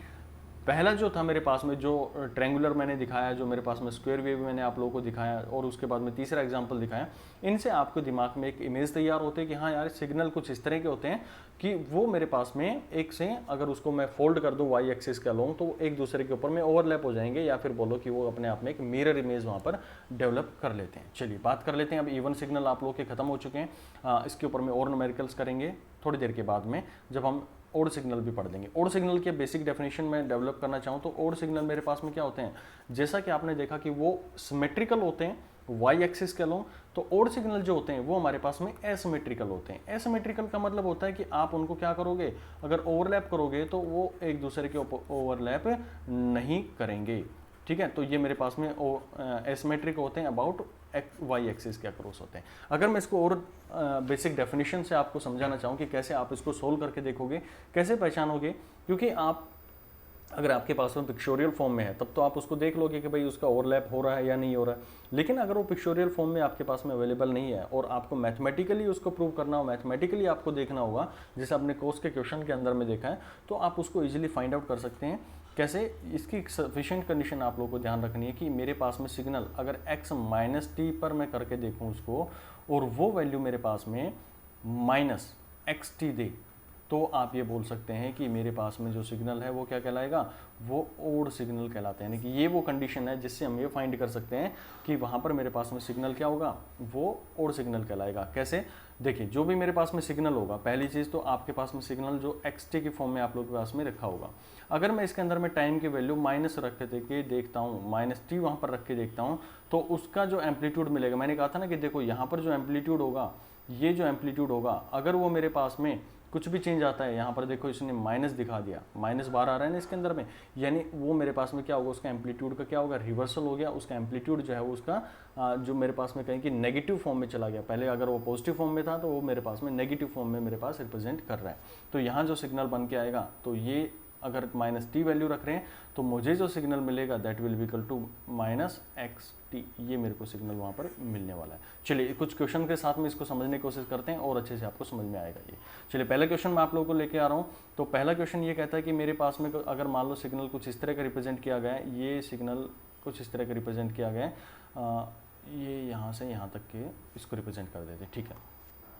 पहला जो था मेरे पास में जो ट्रायंगुलर मैंने दिखाया, जो मेरे पास में स्क्वायर वेव मैंने आप लोगों को दिखाया, और उसके बाद में तीसरा एग्जांपल दिखाया, इनसे आपके दिमाग में एक इमेज तैयार होते है कि हाँ यार सिग्नल कुछ इस तरह के होते हैं कि वो मेरे पास में एक से अगर उसको मैं फोल्ड कर दूं वाई एक्सिस के अलोंग तो एक दूसरे के ऊपर में ओवरलैप हो जाएंगे, या फिर बोलो कि वो अपने आप में एक मिरर इमेज वहाँ पर डेवलप कर लेते हैं। चलिए बात कर लेते हैं, अब इवन सिग्नल आप लोग के खत्म हो चुके हैं, इसके ऊपर में और न्यूमेरिकल्स करेंगे थोड़ी देर के बाद में, जब हम ओड सिग्नल भी पढ़ लेंगे। ओड सिग्नल के बेसिक डेफिनेशन में डेवलप करना चाहूँ तो ओड सिग्नल मेरे पास में क्या होते हैं, जैसा कि आपने देखा कि वो सिमेट्रिकल होते हैं वाई एक्सिस के अलोंग, तो ओड सिग्नल जो होते हैं वो हमारे पास में एसिमेट्रिकल होते हैं। एसिमेट्रिकल का मतलब होता है कि आप उनको क्या करोगे, अगर ओवरलैप करोगे तो वो एक दूसरे के ओवरलैप नहीं करेंगे। ठीक है, तो ये मेरे पास में एसिमेट्रिक होते हैं अबाउट वाई एक्सिस के अक्रॉस होते हैं। अगर मैं इसको और बेसिक डेफिनेशन से आपको समझाना चाहूँ कि कैसे आप इसको सोल्व करके देखोगे, कैसे पहचानोगे, क्योंकि आप अगर आपके पास में पिक्चोरियल फॉर्म में है तब तो आप उसको देख लोगे कि भाई उसका ओवरलैप हो रहा है या नहीं हो रहा है। लेकिन अगर वो पिक्चोरियल फॉर्म में आपके पास में अवेलेबल नहीं है और आपको मैथमेटिकली उसको प्रूव करना हो, मैथमेटिकली आपको देखना होगा, जैसे आपने कोर्स के क्वेश्चन के अंदर में देखा है, तो आप उसको इजीली फाइंड आउट कर सकते हैं। कैसे, इसकी सफिशिएंट कंडीशन आप लोगों को ध्यान रखनी है कि मेरे पास में सिग्नल अगर x माइनस टी पर मैं करके देखूँ उसको, और वो वैल्यू मेरे पास में माइनस एक्स टी दे, तो आप ये बोल सकते हैं कि मेरे पास में जो सिग्नल है वो क्या कहलाएगा, वो ओड सिग्नल कहलाते हैं। यानी कि ये वो कंडीशन है जिससे हम ये फाइंड कर सकते हैं कि वहाँ पर मेरे पास में सिग्नल क्या होगा, वो ओड सिग्नल कहलाएगा। कैसे, देखिए जो भी मेरे पास में सिग्नल होगा, पहली चीज़ तो आपके पास में सिग्नल जो xt की फॉर्म में आप लोग के पास में रखा होगा, अगर मैं इसके अंदर में टाइम की वैल्यू माइनस रख के देखता हूँ, -t वहाँ पर रख के देखता हूँ, तो उसका जो एम्पलीट्यूड मिलेगा, मैंने कहा था ना कि देखो यहाँ पर जो एम्पलीट्यूड होगा, ये जो एम्पलीट्यूड होगा, अगर वो मेरे पास में कुछ भी चेंज आता है, यहाँ पर देखो इसने माइनस दिखा दिया, -12 आ रहा है ना इसके अंदर में, यानी वो मेरे पास में क्या होगा, उसका एम्पलीट्यूड का क्या होगा, रिवर्सल हो गया, उसका एम्पलीट्यूड जो है वो उसका जो मेरे पास में कहें कि नेगेटिव फॉर्म में चला गया। पहले अगर वो पॉजिटिव फॉर्म में था तो वो मेरे पास में नेगेटिव फॉर्म में मेरे पास रिप्रेजेंट कर रहा है। तो यहाँ जो सिग्नल बन के आएगा, तो ये अगर -t वैल्यू रख रहे हैं तो मुझे जो सिग्नल मिलेगा that will be equal to -xt, ये मेरे को सिग्नल वहाँ पर मिलने वाला है। चलिए कुछ क्वेश्चन के साथ में इसको समझने की कोशिश करते हैं और अच्छे से आपको समझ में आएगा ये। चलिए पहला क्वेश्चन मैं आप लोगों को लेके आ रहा हूँ। तो पहला क्वेश्चन ये कहता है कि मेरे पास में अगर मान लो सिग्नल कुछ इस तरह का रिप्रेजेंट किया गया है, ये सिग्नल कुछ इस तरह का रिप्रेजेंट किया गया है, ये यहाँ से यहाँ तक के इसको रिप्रेजेंट कर देते हैं, ठीक है।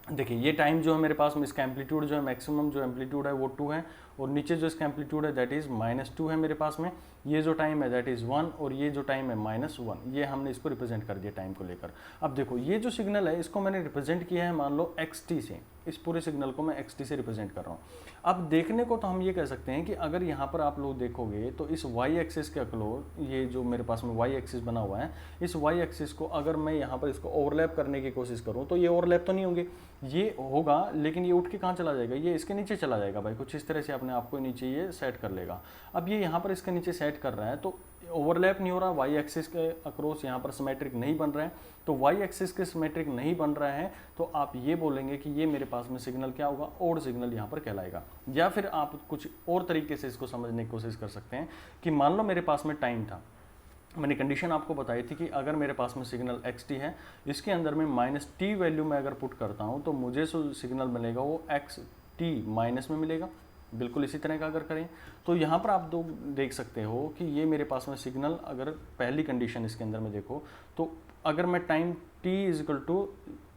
देखिए ये टाइम जो है मेरे पास में, इसका एम्पलीट्यूड जो है मैक्सिमम जो एम्पलीट्यूड है वो 2 है, और नीचे जो इसका एम्पलीट्यूड है दैट इज़ -2 है मेरे पास में। ये जो टाइम है दैट इज़ 1, और ये जो टाइम है -1, ये हमने इसको रिप्रेजेंट कर दिया टाइम को लेकर। अब देखो ये जो सिग्नल है इसको मैंने रिप्रेजेंट किया है मान लो xt से, इस पूरे सिग्नल को मैं xt से रिप्रेजेंट कर रहा हूँ। अब देखने को तो हम ये कह सकते हैं कि अगर यहाँ पर आप लोग देखोगे तो इस y एक्सिस के अक्लोज, ये जो मेरे पास में y एक्सिस बना हुआ है, इस y एक्सिस को अगर मैं यहाँ पर इसको ओवरलैप करने की कोशिश करूँ तो ये ओवरलैप तो नहीं होंगे, ये होगा, लेकिन ये उठ के कहाँ चला जाएगा, ये इसके नीचे चला जाएगा भाई, कुछ इस तरह से अपने आप को नीचे ये सेट कर लेगा। अब ये यहाँ पर इसके नीचे सेट कर रहा है तो ओवरलैप नहीं हो रहा, वाई एक्सिस के अक्रॉस यहाँ पर सिमेट्रिक नहीं बन रहा है, तो वाई एक्सिस के सिमेट्रिक नहीं बन रहा है, तो आप ये बोलेंगे कि ये मेरे पास में सिग्नल क्या होगा, ओड सिग्नल यहाँ पर कहलाएगा। या फिर आप कुछ और तरीके से इसको समझने की कोशिश कर सकते हैं कि मान लो मेरे पास में टाइम था, मैंने कंडीशन आपको बताई थी कि अगर मेरे पास में सिग्नल xt है, इसके अंदर में -t वैल्यू मैं अगर पुट करता हूँ तो मुझे जो सिग्नल मिलेगा वो xt माइनस में मिलेगा। बिल्कुल इसी तरह का अगर करें तो यहाँ पर आप देख सकते हो कि ये मेरे पास में सिग्नल, अगर पहली कंडीशन इसके अंदर में देखो तो अगर मैं टाइम t इजिकल टू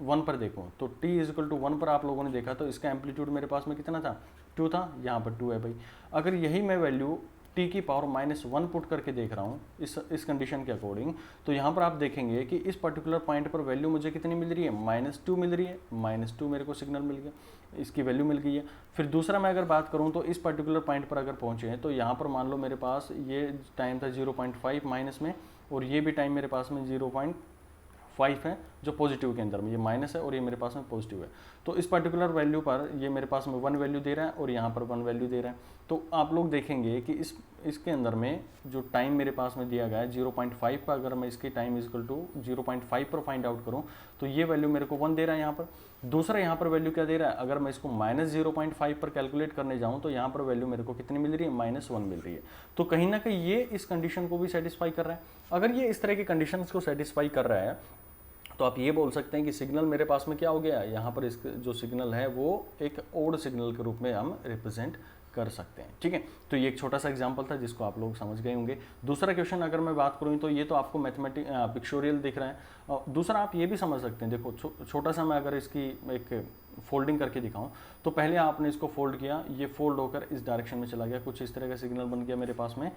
1 पर देखूँ तो t इजिकल टू 1 पर आप लोगों ने देखा तो इसका एम्पलीट्यूड मेरे पास में कितना था, 2 था, यहाँ पर 2 है भाई। अगर यही मैं वैल्यू t की पावर -1 पुट करके देख रहा हूँ इस कंडीशन के अकॉर्डिंग, तो यहाँ पर आप देखेंगे कि इस पर्टिकुलर पॉइंट पर वैल्यू मुझे कितनी मिल रही है, -2 मिल रही है, -2 मेरे को सिग्नल मिल गया, इसकी वैल्यू मिल गई है। फिर दूसरा मैं अगर बात करूँ तो इस पर्टिकुलर पॉइंट पर अगर पहुँचे हैं तो यहाँ पर मान लो मेरे पास ये टाइम था 0.5 माइनस में, और ये भी टाइम मेरे पास में 0.5 है जो पॉजिटिव के अंदर में, ये माइनस है और ये मेरे पास में पॉजिटिव है। तो इस पर्टिकुलर वैल्यू पर ये मेरे पास में 1 वैल्यू दे रहा है और यहाँ पर 1 वैल्यू दे रहा है। तो आप लोग देखेंगे कि इसके अंदर में जो टाइम मेरे पास में दिया गया है 0.5 पर, अगर मैं इसकी टाइम इजकल टू 0.5 पर फाइंड आउट करूँ तो ये वैल्यू मेरे को 1 दे रहा है यहाँ पर। दूसरा यहाँ पर वैल्यू क्या दे रहा है, अगर मैं इसको -0.5 पर कैलकुलेट करने जाऊँ तो यहाँ पर वैल्यू मेरे को कितनी मिल रही है, -1 मिल रही है। तो कहीं ना कहीं ये इस कंडीशन को भी सेटिस्फाई कर रहा है। अगर ये इस तरह की कंडीशन को सेटिस्फाई कर रहा है तो आप ये बोल सकते हैं कि सिग्नल मेरे पास में क्या हो गया, यहाँ पर इसका जो सिग्नल है वो एक ओड सिग्नल के रूप में हम रिप्रेजेंट कर सकते हैं। ठीक है, तो ये एक छोटा सा एग्जांपल था जिसको आप लोग समझ गए होंगे। दूसरा क्वेश्चन अगर मैं बात करूँ तो ये तो आपको पिक्चोरियल दिख रहा है, और दूसरा आप ये भी समझ सकते हैं। देखो छोटा सा मैं अगर इसकी एक फोल्डिंग करके दिखाऊं तो पहले आपने इसको फोल्ड किया, ये फोल्ड होकर इस डायरेक्शन में चला गया, कुछ इस तरह का सिग्नल बन गया मेरे पास में।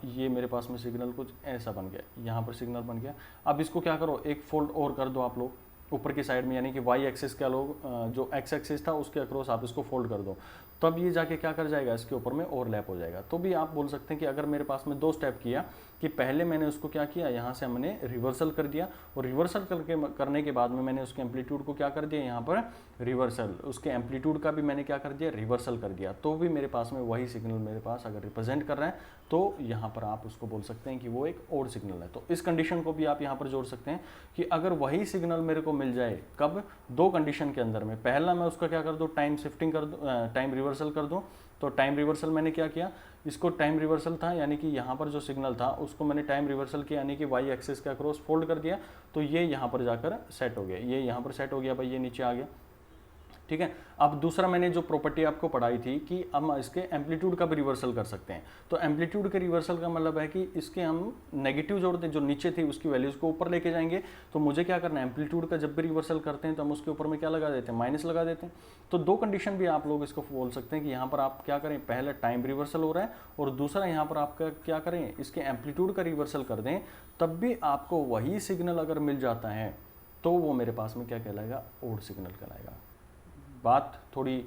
ये मेरे पास में सिग्नल कुछ ऐसा बन गया, यहाँ पर सिग्नल बन गया। अब इसको क्या करो, एक फोल्ड और कर दो आप लोग ऊपर की साइड में, यानी कि वाई एक्सिस का लोग जो एक्स एक्सिस था उसके अक्रॉस आप इसको फोल्ड कर दो, तब ये जाके क्या कर जाएगा, इसके ऊपर में ओवरलैप हो जाएगा। तो भी आप बोल सकते हैं कि अगर मेरे पास में 2 स्टेप किया कि पहले मैंने उसको क्या किया, यहाँ से हमने रिवर्सल कर दिया, और रिवर्सल करने के बाद में मैंने उसके एम्पलीट्यूड को क्या कर दिया, यहाँ पर रिवर्सल, उसके एम्पलीट्यूड का भी मैंने क्या कर दिया, रिवर्सल कर दिया। तो भी मेरे पास में वही सिग्नल मेरे पास अगर रिप्रेजेंट कर रहा है तो यहाँ पर आप उसको बोल सकते हैं कि वो एक ओड सिग्नल है। तो इस कंडीशन को भी आप यहाँ पर जोड़ सकते हैं कि अगर वही सिग्नल मेरे को मिल जाए, कब, 2 कंडीशन के अंदर में। पहला मैं उसका क्या कर दूँ, टाइम शिफ्टिंग कर दूँ, टाइम रिवर्सल कर दूँ। तो टाइम रिवर्सल मैंने क्या किया, इसको टाइम रिवर्सल था यानी कि यहाँ पर जो सिग्नल था उसको मैंने टाइम रिवर्सल किया, यानी कि वाई एक्सिस के अक्रॉस फोल्ड कर दिया, तो ये यहाँ पर जाकर सेट हो गया, ये यहाँ पर सेट हो गया भाई, ये नीचे आ गया। ठीक है। अब दूसरा मैंने जो प्रॉपर्टी आपको पढ़ाई थी कि हम इसके एम्पलीट्यूड का भी रिवर्सल कर सकते हैं। तो एम्पलीट्यूड के रिवर्सल का मतलब है कि इसके हम नेगेटिव जोड़ते हैं, जो नीचे थी उसकी वैल्यूज को ऊपर लेके जाएंगे। तो मुझे क्या करना है, एम्पलीट्यूड का जब भी रिवर्सल करते हैं तो हम उसके ऊपर में क्या लगा देते हैं, माइनस लगा देते हैं। तो दो कंडीशन भी आप लोग इसको बोल सकते हैं कि यहाँ पर आप क्या करें, पहले टाइम रिवर्सल हो रहा है और दूसरा यहाँ पर आपका क्या करें, इसके एम्पलीट्यूड का रिवर्सल कर दें, तब भी आपको वही सिग्नल अगर मिल जाता है तो वो मेरे पास में क्या कहलाएगा, ओड सिग्नल कहलाएगा। बात थोड़ी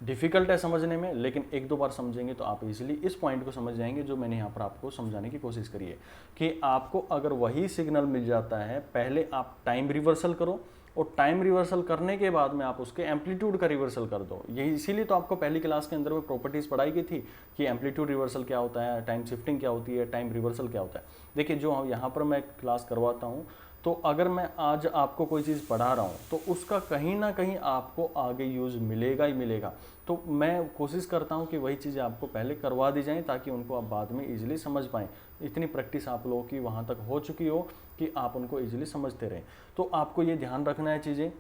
डिफिकल्ट है समझने में, लेकिन एक दो बार समझेंगे तो आप इजीली इस पॉइंट को समझ जाएंगे जो मैंने यहाँ पर आपको समझाने की कोशिश करी है कि आपको अगर वही सिग्नल मिल जाता है, पहले आप टाइम रिवर्सल करो और टाइम रिवर्सल करने के बाद में आप उसके एम्पलीट्यूड का रिवर्सल कर दो। यही इसीलिए तो आपको पहली क्लास के अंदर में प्रॉपर्टीज पढ़ाई गई थी कि एम्पलीट्यूड रिवर्सल क्या होता है, टाइम शिफ्टिंग क्या होती है, टाइम रिवर्सल क्या होता है। देखिए जो यहाँ पर मैं क्लास करवाता हूँ, तो अगर मैं आज आपको कोई चीज़ पढ़ा रहा हूँ तो उसका कहीं ना कहीं आपको आगे यूज़ मिलेगा ही मिलेगा। तो मैं कोशिश करता हूँ कि वही चीज़ें आपको पहले करवा दी जाएं ताकि उनको आप बाद में इजीली समझ पाएँ। इतनी प्रैक्टिस आप लोगों की वहाँ तक हो चुकी हो कि आप उनको इजीली समझते रहें। तो आपको ये ध्यान रखना है चीज़ें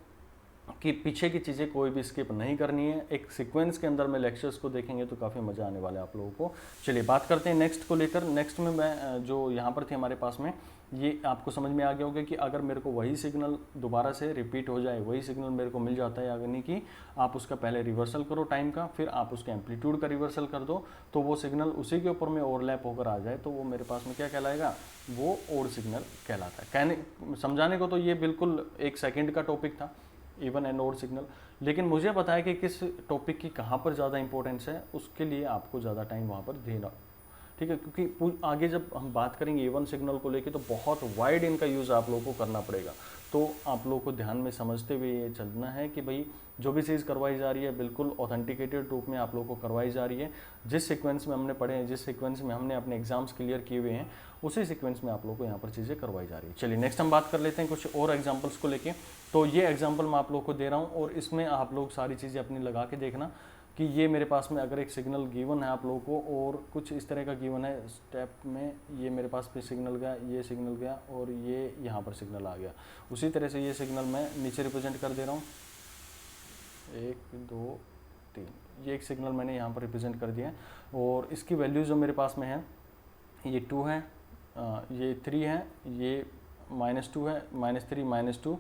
कि पीछे की चीज़ें कोई भी स्किप नहीं करनी है। एक सीक्वेंस के अंदर में लेक्चर्स को देखेंगे तो काफ़ी मज़ा आने वाला है आप लोगों को। चलिए बात करते हैं नेक्स्ट को लेकर। नेक्स्ट में मैं जो यहाँ पर थी हमारे पास में, ये आपको समझ में आ गया होगा कि अगर मेरे को वही सिग्नल दोबारा से रिपीट हो जाए, वही सिग्नल मेरे को मिल जाता है, यानी कि आप उसका पहले रिवर्सल करो टाइम का, फिर आप उसके एम्पलीट्यूड का रिवर्सल कर दो, तो वो सिग्नल उसी के ऊपर में ओवरलैप होकर आ जाए, तो वो मेरे पास में क्या कहलाएगा, वो ओड सिग्नल कहलाता है। कहने समझाने को तो ये बिल्कुल 1 सेकेंड का टॉपिक था, इवन एंड ओड सिग्नल, लेकिन मुझे पता है कि किस टॉपिक की कहाँ पर ज़्यादा इंपॉर्टेंस है, उसके लिए आपको ज़्यादा टाइम वहाँ पर देना, ठीक है। क्योंकि आगे जब हम बात करेंगे इवन सिग्नल को लेके तो बहुत वाइड इनका यूज़ आप लोगों को करना पड़ेगा। तो आप लोगों को ध्यान में समझते हुए ये चलना है कि भाई जो भी चीज़ करवाई जा रही है बिल्कुल ऑथेंटिकेटेड रूप में आप लोगों को करवाई जा रही है। जिस सीक्वेंस में हमने पढ़े हैं, जिस सीक्वेंस में हमने अपने एग्जाम्स क्लियर किए हुए हैं, उसी सीक्वेंस में आप लोगों को यहाँ पर चीज़ें करवाई जा रही है। चलिए नेक्स्ट हम बात कर लेते हैं कुछ और एग्जाम्पल्स को लेके। तो ये एग्जाम्पल मैं आप लोग को दे रहा हूँ और इसमें आप लोग सारी चीज़ें अपनी लगा के देखना कि ये मेरे पास में अगर एक सिग्नल गिवन है आप लोगों को और कुछ इस तरह का गिवन है स्टेप में, ये मेरे पास पे सिग्नल गया, ये सिग्नल गया और ये यहाँ पर सिग्नल आ गया। उसी तरह से ये सिग्नल मैं नीचे रिप्रेजेंट कर दे रहा हूँ, 1 2 3, ये एक सिग्नल मैंने यहाँ पर रिप्रेजेंट कर दिया है और इसकी वैल्यू जो मेरे पास में है, ये 2 है, ये 3 है, ये -2 है, -3 -2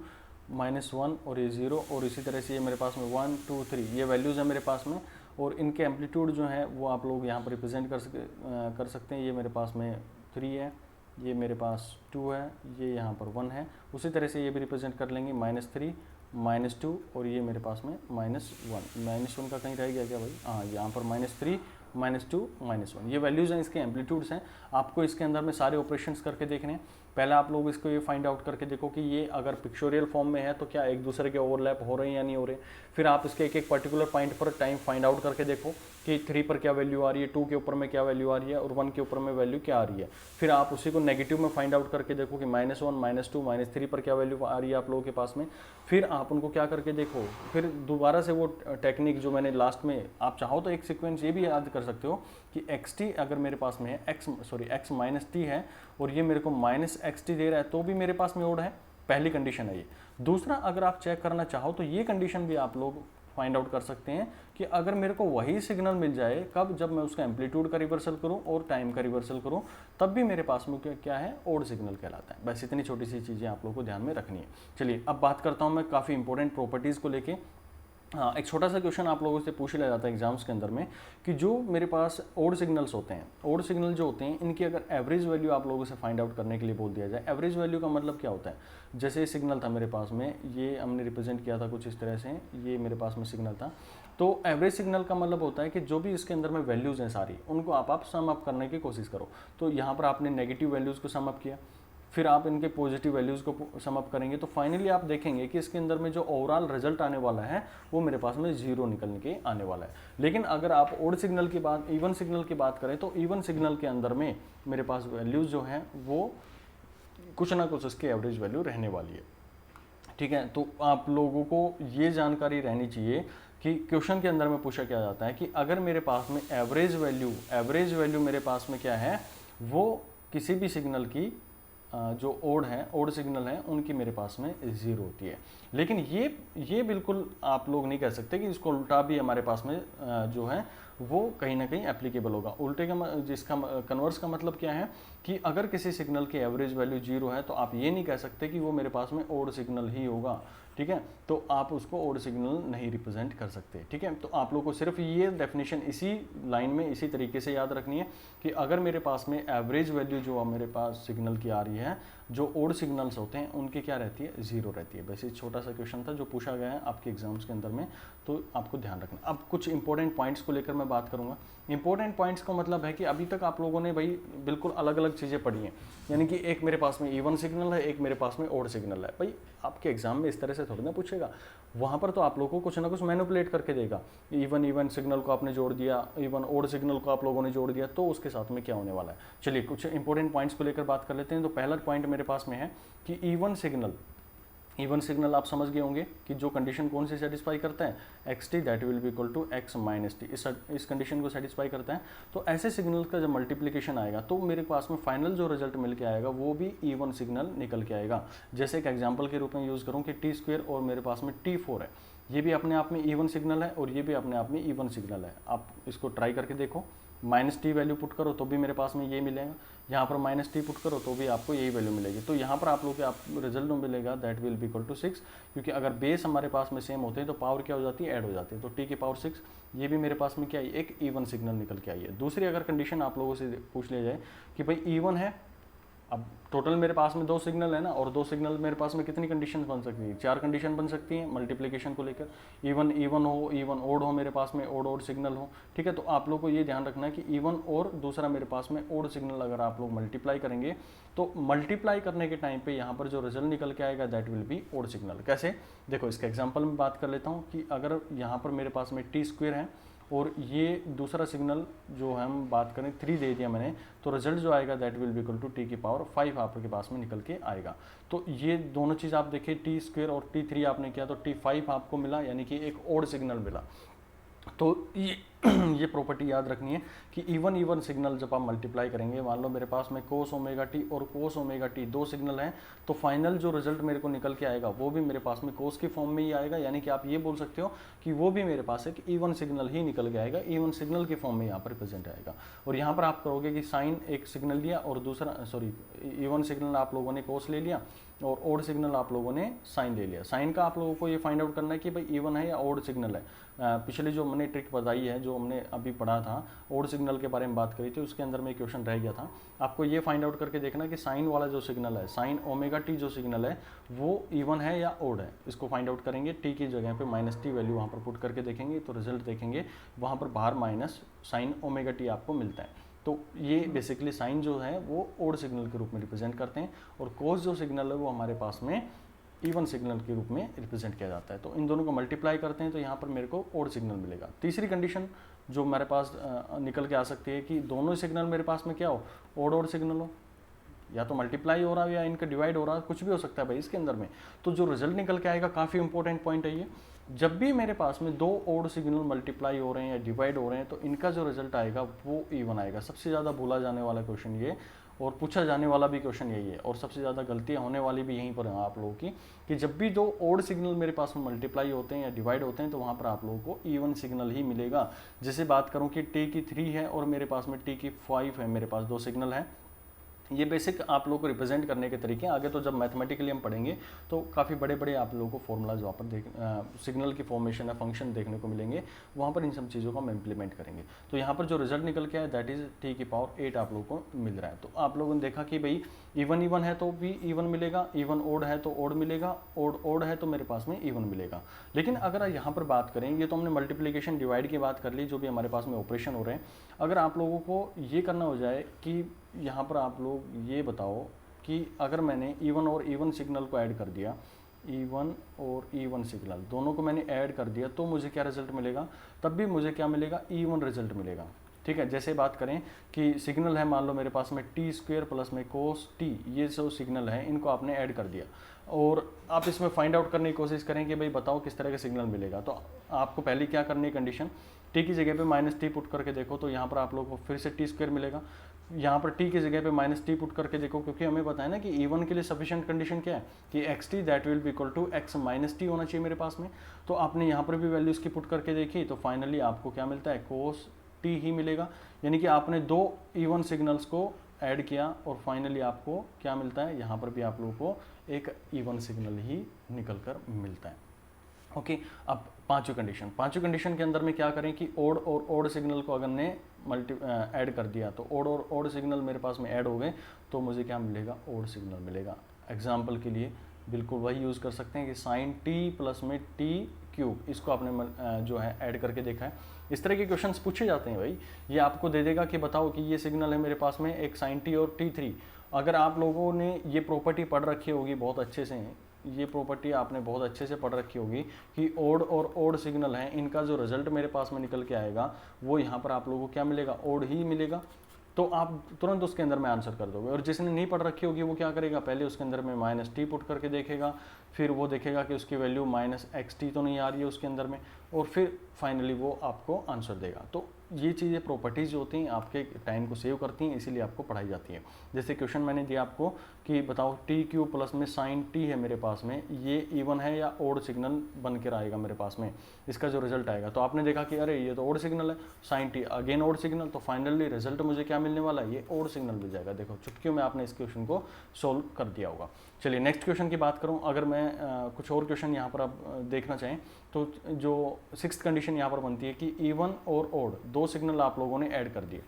-1 और ये 0 और इसी तरह से ये मेरे पास में 1 2 3 ये वैल्यूज़ है मेरे पास में। और इनके एम्पलीट्यूड जो है वो आप लोग यहाँ पर रिप्रेजेंट कर सकते हैं। ये मेरे पास में 3 है, ये मेरे पास 2 है, ये यहाँ पर 1 है। उसी तरह से ये भी रिप्रेजेंट कर लेंगे, -3 -2 और ये मेरे पास में -1 -1 का कहीं रह गया क्या भाई, हाँ यहाँ पर -3 -2 -1 ये वैल्यूज़ हैं, इसके एम्पलीट्यूड्स हैं। आपको इसके अंदर में सारे ऑपरेशंस करके देखने हैं। पहले आप लोग इसको ये फाइंड आउट करके देखो कि ये अगर पिक्चोरियल फॉर्म में है तो क्या एक दूसरे के ओवरलैप हो रहे हैं या नहीं हो रहे। फिर आप इसके एक एक पर्टिकुलर पॉइंट पर टाइम फाइंड आउट करके देखो कि 3 पर क्या वैल्यू आ रही है, 2 के ऊपर में क्या वैल्यू आ रही है और 1 के ऊपर में वैल्यू क्या आ रही है। फिर आप उसी को नेगेटिव में फाइंड आउट करके देखो कि -1 -2 -3 पर क्या वैल्यू आ रही है आप लोगों के पास में। फिर आप उनको क्या करके देखो, फिर दोबारा से वो टेक्निक जो मैंने लास्ट में, आप चाहो तो एक सीक्वेंस ये भी याद कर सकते हो कि xt अगर मेरे पास में है x -t है और ये मेरे को -xt दे रहा है तो भी मेरे पास में ओड है, पहली कंडीशन है ये। दूसरा, अगर आप चेक करना चाहो तो ये कंडीशन भी आप लोग फाइंड आउट कर सकते हैं कि अगर मेरे को वही सिग्नल मिल जाए, कब, जब मैं उसका एम्पलीट्यूड का रिवर्सल करूं और टाइम का रिवर्सल करूं, तब भी मेरे पास में क्या है, ओड सिग्नल कहलाता है। बस इतनी छोटी सी चीज़ें आप लोगों को ध्यान में रखनी है। चलिए अब बात करता हूं मैं काफ़ी इंपॉर्टेंट प्रॉपर्टीज़ को लेके। हाँ, एक छोटा सा क्वेश्चन आप लोगों से पूछ लिया जाता है एग्जाम्स के अंदर में कि जो मेरे पास ओड सिग्नल्स होते हैं, ओड सिग्नल जो होते हैं, इनकी अगर एवरेज वैल्यू आप लोगों से फाइंड आउट करने के लिए बोल दिया जाए। एवरेज वैल्यू का मतलब क्या होता है, जैसे सिग्नल था मेरे पास में, ये हमने रिप्रेजेंट किया था कुछ इस तरह से, ये मेरे पास में सिग्नल था। तो एवरेज सिग्नल का मतलब होता है कि जो भी इसके अंदर में वैल्यूज़ हैं सारी, उनको आप सम अप करने की कोशिश करो। तो यहाँ पर आपने नेगेटिव वैल्यूज़ को सम अप किया, फिर आप इनके पॉजिटिव वैल्यूज़ को सम अप करेंगे, तो फाइनली आप देखेंगे कि इसके अंदर में जो ओवरऑल रिजल्ट आने वाला है वो मेरे पास में 0 निकल के आने वाला है। लेकिन अगर आप ओड सिग्नल की बात, इवन सिग्नल की बात करें तो इवन सिग्नल के अंदर में मेरे पास वैल्यूज़ जो हैं वो कुछ ना कुछ उसकी एवरेज वैल्यू रहने वाली है, ठीक है। तो आप लोगों को ये जानकारी रहनी चाहिए कि क्वेश्चन के अंदर में पूछा क्या जाता है कि अगर मेरे पास में एवरेज वैल्यू मेरे पास में क्या है, वो किसी भी सिग्नल की जो ओड सिग्नल हैं उनकी मेरे पास में 0 होती है। लेकिन ये बिल्कुल आप लोग नहीं कह सकते कि इसको उल्टा भी हमारे पास में जो है वो कहीं ना कहीं एप्लीकेबल होगा। उल्टे का जिसका कन्वर्स का मतलब क्या है कि अगर किसी सिग्नल की एवरेज वैल्यू 0 है तो आप ये नहीं कह सकते कि वो मेरे पास में ओड सिग्नल ही होगा, ठीक है। तो आप उसको ओड सिग्नल नहीं रिप्रेजेंट कर सकते, ठीक है। तो आप लोग को सिर्फ ये डेफिनेशन इसी लाइन में इसी तरीके से याद रखनी है कि अगर मेरे पास में एवरेज वैल्यू जो मेरे पास सिग्नल की आ रही है, जो ओड सिग्नल्स होते हैं उनकी क्या रहती है, 0 रहती है। वैसे छोटा सा क्वेश्चन था जो पूछा गया है आपके एग्जाम्स के अंदर में, तो आपको ध्यान रखना। अब कुछ इंपॉर्टेंट पॉइंट्स को लेकर मैं बात करूंगा। इंपॉर्टेंट पॉइंट्स का मतलब है कि अभी तक आप लोगों ने भाई बिल्कुल अलग अलग चीज़ें पढ़ी हैं, यानी कि एक मेरे पास में इवन सिग्नल है, एक मेरे पास में ओड सिग्नल है। भाई आपके एग्जाम में इस तरह से थोड़ी ना पूछेगा, वहाँ पर तो आप लोगों को कुछ ना कुछ मैनिपुलेट करके देगा। इवन सिग्नल को आपने जोड़ दिया, इवन ओड सिग्नल को आप लोगों ने जोड़ दिया, तो उसके साथ में क्या होने वाला है। चलिए कुछ इंपॉर्टेंट पॉइंट्स को लेकर बात कर लेते हैं। तो पहला पॉइंट मेरे पास में है कि इवन सिग्नल आप समझ गए होंगे कि जो कंडीशन कौन सी सेटिस्फाई करता है, X T that will be equal to X minus T, इस कंडीशन को सेटिस्फाई करता है। तो ऐसे सिग्नल का जब मल्टीप्लिकेशन आएगा तो मेरे पास में फाइनल जो रिजल्ट मिल के आएगा वो भी इवन सिग्नल निकल के आएगा। जैसे एक एग्जाम्पल के रूप में यूज़ करूँ कि टी स्क्वेयर और मेरे पास में T4 है, ये भी अपने आप में इवन सिग्नल है और ये भी अपने आप में इवन सिग्नल है। आप इसको ट्राई करके देखो, -t वैल्यू पुट करो तो भी मेरे पास में ये मिलेगा, यहाँ पर -t पुट करो तो भी आपको यही वैल्यू मिलेगी। तो यहाँ पर आप लोग आप रिजल्ट में मिलेगा that will be equal to 6, क्योंकि अगर बेस हमारे पास में सेम होते हैं तो पावर क्या हो जाती है, ऐड हो जाती है। तो t की पावर 6, ये भी मेरे पास में क्या है, एक इवन सिग्नल निकल के आई है। दूसरी अगर कंडीशन आप लोगों से पूछ लिया जाए कि भाई इवन है, अब टोटल मेरे पास में 2 सिग्नल है ना, और 2 सिग्नल मेरे पास में कितनी कंडीशन बन सकती है, 4 कंडीशन बन सकती हैं मल्टीप्लिकेशन को लेकर। इवन हो, इवन ओड हो, मेरे पास में ओड सिग्नल हो, ठीक है। तो आप लोग को ये ध्यान रखना है कि इवन और दूसरा मेरे पास में ओड सिग्नल अगर आप लोग मल्टीप्लाई करेंगे तो मल्टीप्लाई करने के टाइम पे यहाँ पर जो रिजल्ट निकल के आएगा that will be odd signal. कैसे, देखो इसका एग्जाम्पल में बात कर लेता हूँ कि अगर यहाँ पर मेरे पास में टी स्क्वेयर है और ये दूसरा सिग्नल जो हम बात करें 3 दे दिया मैंने, तो रिजल्ट जो आएगा that will be equal to T की पावर 5 आपके पास में निकल के आएगा। तो ये दोनों चीज़ आप देखिए, टी स्क्वेयर और T3 आपने किया तो T5 आपको मिला, यानी कि एक ओड सिग्नल मिला। तो ये प्रॉपर्टी याद रखनी है कि इवन सिग्नल जब आप मल्टीप्लाई करेंगे, मान लो मेरे पास में कोस ओमेगा टी और कोस ओमेगा टी 2 सिग्नल हैं, तो फाइनल जो रिजल्ट मेरे को निकल के आएगा वो भी मेरे पास में कोस की फॉर्म में ही आएगा। यानी कि आप ये बोल सकते हो कि वो भी मेरे पास एक इवन सिग्नल ही निकल के आएगा, इवन सिग्नल की फॉर्म में यहाँ पर रिप्रेजेंट आएगा। और यहाँ पर आप करोगे कि साइन एक सिग्नल लिया और दूसरा इवन सिग्नल आप लोगों ने कोस ले लिया और ओड सिग्नल आप लोगों ने साइन ले लिया। साइन का आप लोगों को ये फाइंड आउट करना है कि भाई इवन है या ओड सिग्नल है। पिछले जो मैंने ट्रिक बताई है, जो हमने अभी पढ़ा था, ओड सिग्नल के बारे में बात करी थी, उसके अंदर में क्वेश्चन रह गया था। आपको ये फाइंड आउट करके देखना कि साइन वाला जो सिग्नल है, साइन ओमेगा टी जो सिग्नल है वो इवन है या ओड है। इसको फाइंड आउट करेंगे, टी की जगह पे -t वैल्यू वहाँ पर पुट करके देखेंगे तो रिजल्ट देखेंगे वहाँ पर बाहर माइनस साइन ओमेगा टी आपको मिलता है। तो ये बेसिकली साइन जो है वो ओड सिग्नल के रूप में रिप्रेजेंट करते हैं और कोस जो सिग्नल है वो हमारे पास में इवन सिग्नल के रूप में रिप्रेजेंट किया जाता है। तो इन दोनों को मल्टीप्लाई करते हैं तो यहाँ पर मेरे को ओड सिग्नल मिलेगा। तीसरी कंडीशन जो मेरे पास निकल के आ सकती है कि दोनों सिग्नल मेरे पास में क्या हो, ओड सिग्नल हो, या तो मल्टीप्लाई हो रहा है या इनका डिवाइड हो रहा है, कुछ भी हो सकता है भाई इसके अंदर में। तो जो रिजल्ट निकल के आएगा, काफ़ी इंपॉर्टेंट पॉइंट है ये, जब भी मेरे पास में 2 ओड सिग्नल मल्टीप्लाई हो रहे हैं या डिवाइड हो रहे हैं तो इनका जो रिजल्ट आएगा वो इवन आएगा। सबसे ज़्यादा भूला जाने वाला क्वेश्चन ये, और पूछा जाने वाला भी क्वेश्चन यही है, और सबसे ज़्यादा गलतियाँ होने वाली भी यहीं पर हैं आप लोगों की, कि जब भी 2 ओड सिग्नल मेरे पास में मल्टीप्लाई होते हैं या डिवाइड होते हैं तो वहाँ पर आप लोगों को इवन सिग्नल ही मिलेगा। जैसे बात करूँ कि टी की 3 है और मेरे पास में टी की 5 है, मेरे पास 2 सिग्नल हैं। ये बेसिक आप लोगों को रिप्रेजेंट करने के तरीके हैं। आगे तो जब मैथमेटिकली हम पढ़ेंगे तो काफ़ी बड़े बड़े आप लोगों को फॉर्मूलाज वहाँ पर सिग्नल की फॉर्मेशन या फंक्शन देखने को मिलेंगे, वहाँ पर इन सब चीज़ों को हम इम्प्लीमेंट करेंगे। तो यहाँ पर जो रिजल्ट निकल के आया दैट इज़ टी की पावर 8 आप लोगों को मिल रहा है। तो आप लोगों ने देखा कि भाई इवन है तो भी इवन मिलेगा, इवन ओड है तो ओड मिलेगा, ओड है तो मेरे पास में इवन मिलेगा। लेकिन अगर यहाँ पर बात करें, ये तो हमने मल्टीप्लिकेशन डिवाइड की बात कर ली, जो भी हमारे पास में ऑपरेशन हो रहे हैं। अगर आप लोगों को ये करना हो जाए कि यहाँ पर आप लोग ये बताओ कि अगर मैंने इवन और इवन सिग्नल को ऐड कर दिया, इवन और इवन सिग्नल दोनों को मैंने ऐड कर दिया, तो मुझे क्या रिजल्ट मिलेगा, तब भी मुझे क्या मिलेगा, इवन रिजल्ट मिलेगा। ठीक है, जैसे बात करें कि सिग्नल है, मान लो मेरे पास में टी स्क्वेयर प्लस में कोस टी, ये जो सिग्नल है इनको आपने ऐड कर दिया और आप इसमें फाइंड आउट करने की कोशिश करें कि भाई बताओ किस तरह का सिग्नल मिलेगा। तो आपको पहले क्या करनी है, कंडीशन टी की जगह पे -t पुट करके देखो तो यहाँ पर आप लोगों को फिर से टी स्क्वेयर मिलेगा, यहाँ पर t की जगह पे माइनस टी पुट करके देखो, क्योंकि हमें पता है ना कि E1 के लिए सफिशिएंट कंडीशन क्या है कि X T that will be equal to X minus T होना चाहिए मेरे पास में। तो आपने यहाँ पर भी वैल्यू इसकी पुट करके देखी, तो फाइनली आपको क्या मिलता है, कोस टी ही मिलेगा। यानी कि आपने दो E1 सिग्नल्स को ऐड किया और फाइनली आपको क्या मिलता है, यहाँ पर भी आप लोगों को एक E1 सिग्नल ही निकल कर मिलता है। ओके, अब पांचवी कंडीशन के अंदर में क्या करें कि ओड और ओड सिग्नल को अगर ने ऐड कर दिया, तो ओड और ओड सिग्नल मेरे पास में ऐड हो गए, तो मुझे क्या मिलेगा, ओड सिग्नल मिलेगा। एग्जाम्पल के लिए बिल्कुल वही यूज़ कर सकते हैं कि साइन टी प्लस में टी क्यूब, इसको आपने जो है ऐड करके देखा है। इस तरह के क्वेश्चंस पूछे जाते हैं भाई। ये आपको दे देगा कि बताओ कि ये सिग्नल है मेरे पास में एक साइन टी और टी थ्री। अगर आप लोगों ने ये प्रॉपर्टी पढ़ रखी होगी बहुत अच्छे से, ये प्रॉपर्टी आपने बहुत अच्छे से पढ़ रखी होगी कि ओड और ओड सिग्नल हैं, इनका जो रिजल्ट मेरे पास में निकल के आएगा वो यहाँ पर आप लोगों को क्या मिलेगा, ओड ही मिलेगा। तो आप तुरंत उसके अंदर में आंसर कर दोगे। और जिसने नहीं पढ़ रखी होगी वो क्या करेगा, पहले उसके अंदर में माइनस टी पुट करके देखेगा, फिर वो देखेगा कि उसकी वैल्यू माइनस एक्स टी तो नहीं आ रही है उसके अंदर में, और फिर फाइनली वो आपको आंसर देगा। तो ये चीज़ें प्रॉपर्टीज़ होती हैं आपके टाइम को सेव करती हैं, इसीलिए आपको पढ़ाई जाती है। जैसे क्वेश्चन मैंने दिया आपको कि बताओ टी क्यू प्लस में साइन टी है मेरे पास में, ये इवन है या ओड सिग्नल बन कर आएगा मेरे पास में, इसका जो रिजल्ट आएगा। तो आपने देखा कि अरे ये तो ओड सिग्नल है, sine T again odd signal, तो फाइनली रिजल्ट मुझे क्या मिलने वाला है, ये ओड सिग्नल मिल जाएगा। देखो चुटकियों में आपने इस क्वेश्चन को सोल्व कर दिया होगा। चलिए नेक्स्ट क्वेश्चन की बात करूं, अगर मैं कुछ और क्वेश्चन यहाँ पर आप देखना चाहें, तो जो सिक्स्थ कंडीशन यहाँ पर बनती है कि इवन और ओड दो सिग्नल आप लोगों ने ऐड कर दिए,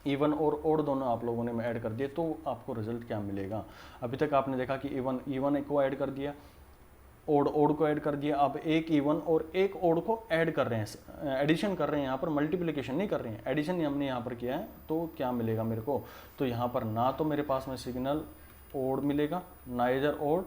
इवन और ओड दोनों आप लोगों ने ऐड कर दिए, तो आपको रिजल्ट क्या मिलेगा। अभी तक आपने देखा कि इवन को ऐड कर दिया, ओड को ऐड कर दिया, अब एक इवन और एक ओड को ऐड कर रहे हैं, एडिशन कर रहे हैं, यहाँ पर मल्टीप्लिकेशन नहीं कर रहे हैं, एडिशन हमने यहाँ पर किया है। तो क्या मिलेगा मेरे को, तो यहाँ पर ना तो मेरे पास में सिग्नल ओड मिलेगा, नाइदर ओड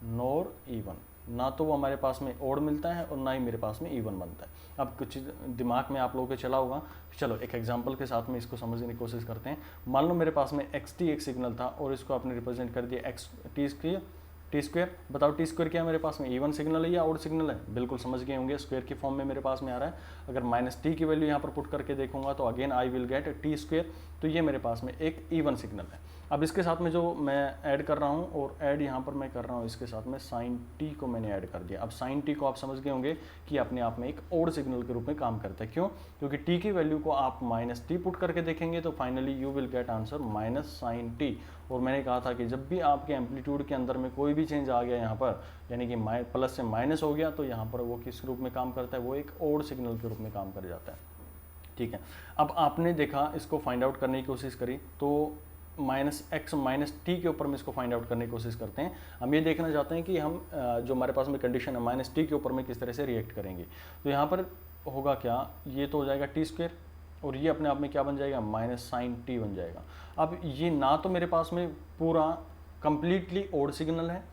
नॉर इवन, ना तो वो हमारे पास में ओड मिलता है और ना ही मेरे पास में इवन बनता है। अब कुछ दिमाग में आप लोगों के चला होगा, चलो एक एग्जांपल के साथ में इसको समझने की कोशिश करते हैं। मान लो मेरे पास में एक्स टी एक सिग्नल था और इसको आपने रिप्रेजेंट कर दिया एक्स टी स्क्वायर। बताओ टी स्क्वायर क्या है मेरे पास में, इवन सिग्नल है या ओड सिग्नल है, बिल्कुल समझ गए होंगे, स्क्वायर की फॉर्म में मेरे पास में आ रहा है। अगर माइनस टी की वैल्यू यहाँ पर पुट करके देखूंगा तो again I will get T square, तो ये मेरे पास में एक इवन सिग्नल है। अब इसके साथ में जो मैं ऐड कर रहा हूँ, और ऐड यहाँ पर मैं कर रहा हूँ इसके साथ में साइन टी को मैंने ऐड कर दिया। अब साइन टी को आप समझ गए होंगे कि अपने आप में एक ओड सिग्नल के रूप में काम करता है। क्यों, क्योंकि टी की वैल्यू को आप माइनस टी पुट करके देखेंगे तो finally you will get answer minus sine T. और मैंने कहा था कि जब भी आपके एम्पलीट्यूड के अंदर में कोई भी चेंज आ गया यहाँ पर, यानी कि प्लस से माइनस हो गया, तो यहाँ पर वो किस रूप में काम करता है, वो एक ओड सिग्नल के रूप में काम कर जाता है। ठीक है, अब आपने देखा, इसको फाइंड आउट करने की कोशिश करी, तो माइनस एक्स माइनस टी के ऊपर में इसको फाइंड आउट करने की कोशिश करते हैं। हम ये देखना चाहते हैं कि हम जो हमारे पास में कंडीशन है माइनस टी के ऊपर में किस तरह से रिएक्ट करेंगे। तो यहाँ पर होगा क्या, ये तो हो जाएगा टी स्क्वायर और ये अपने आप में क्या बन जाएगा, माइनस साइन टी बन जाएगा। अब ये ना तो मेरे पास में पूरा कंप्लीटली ओड सिग्नल है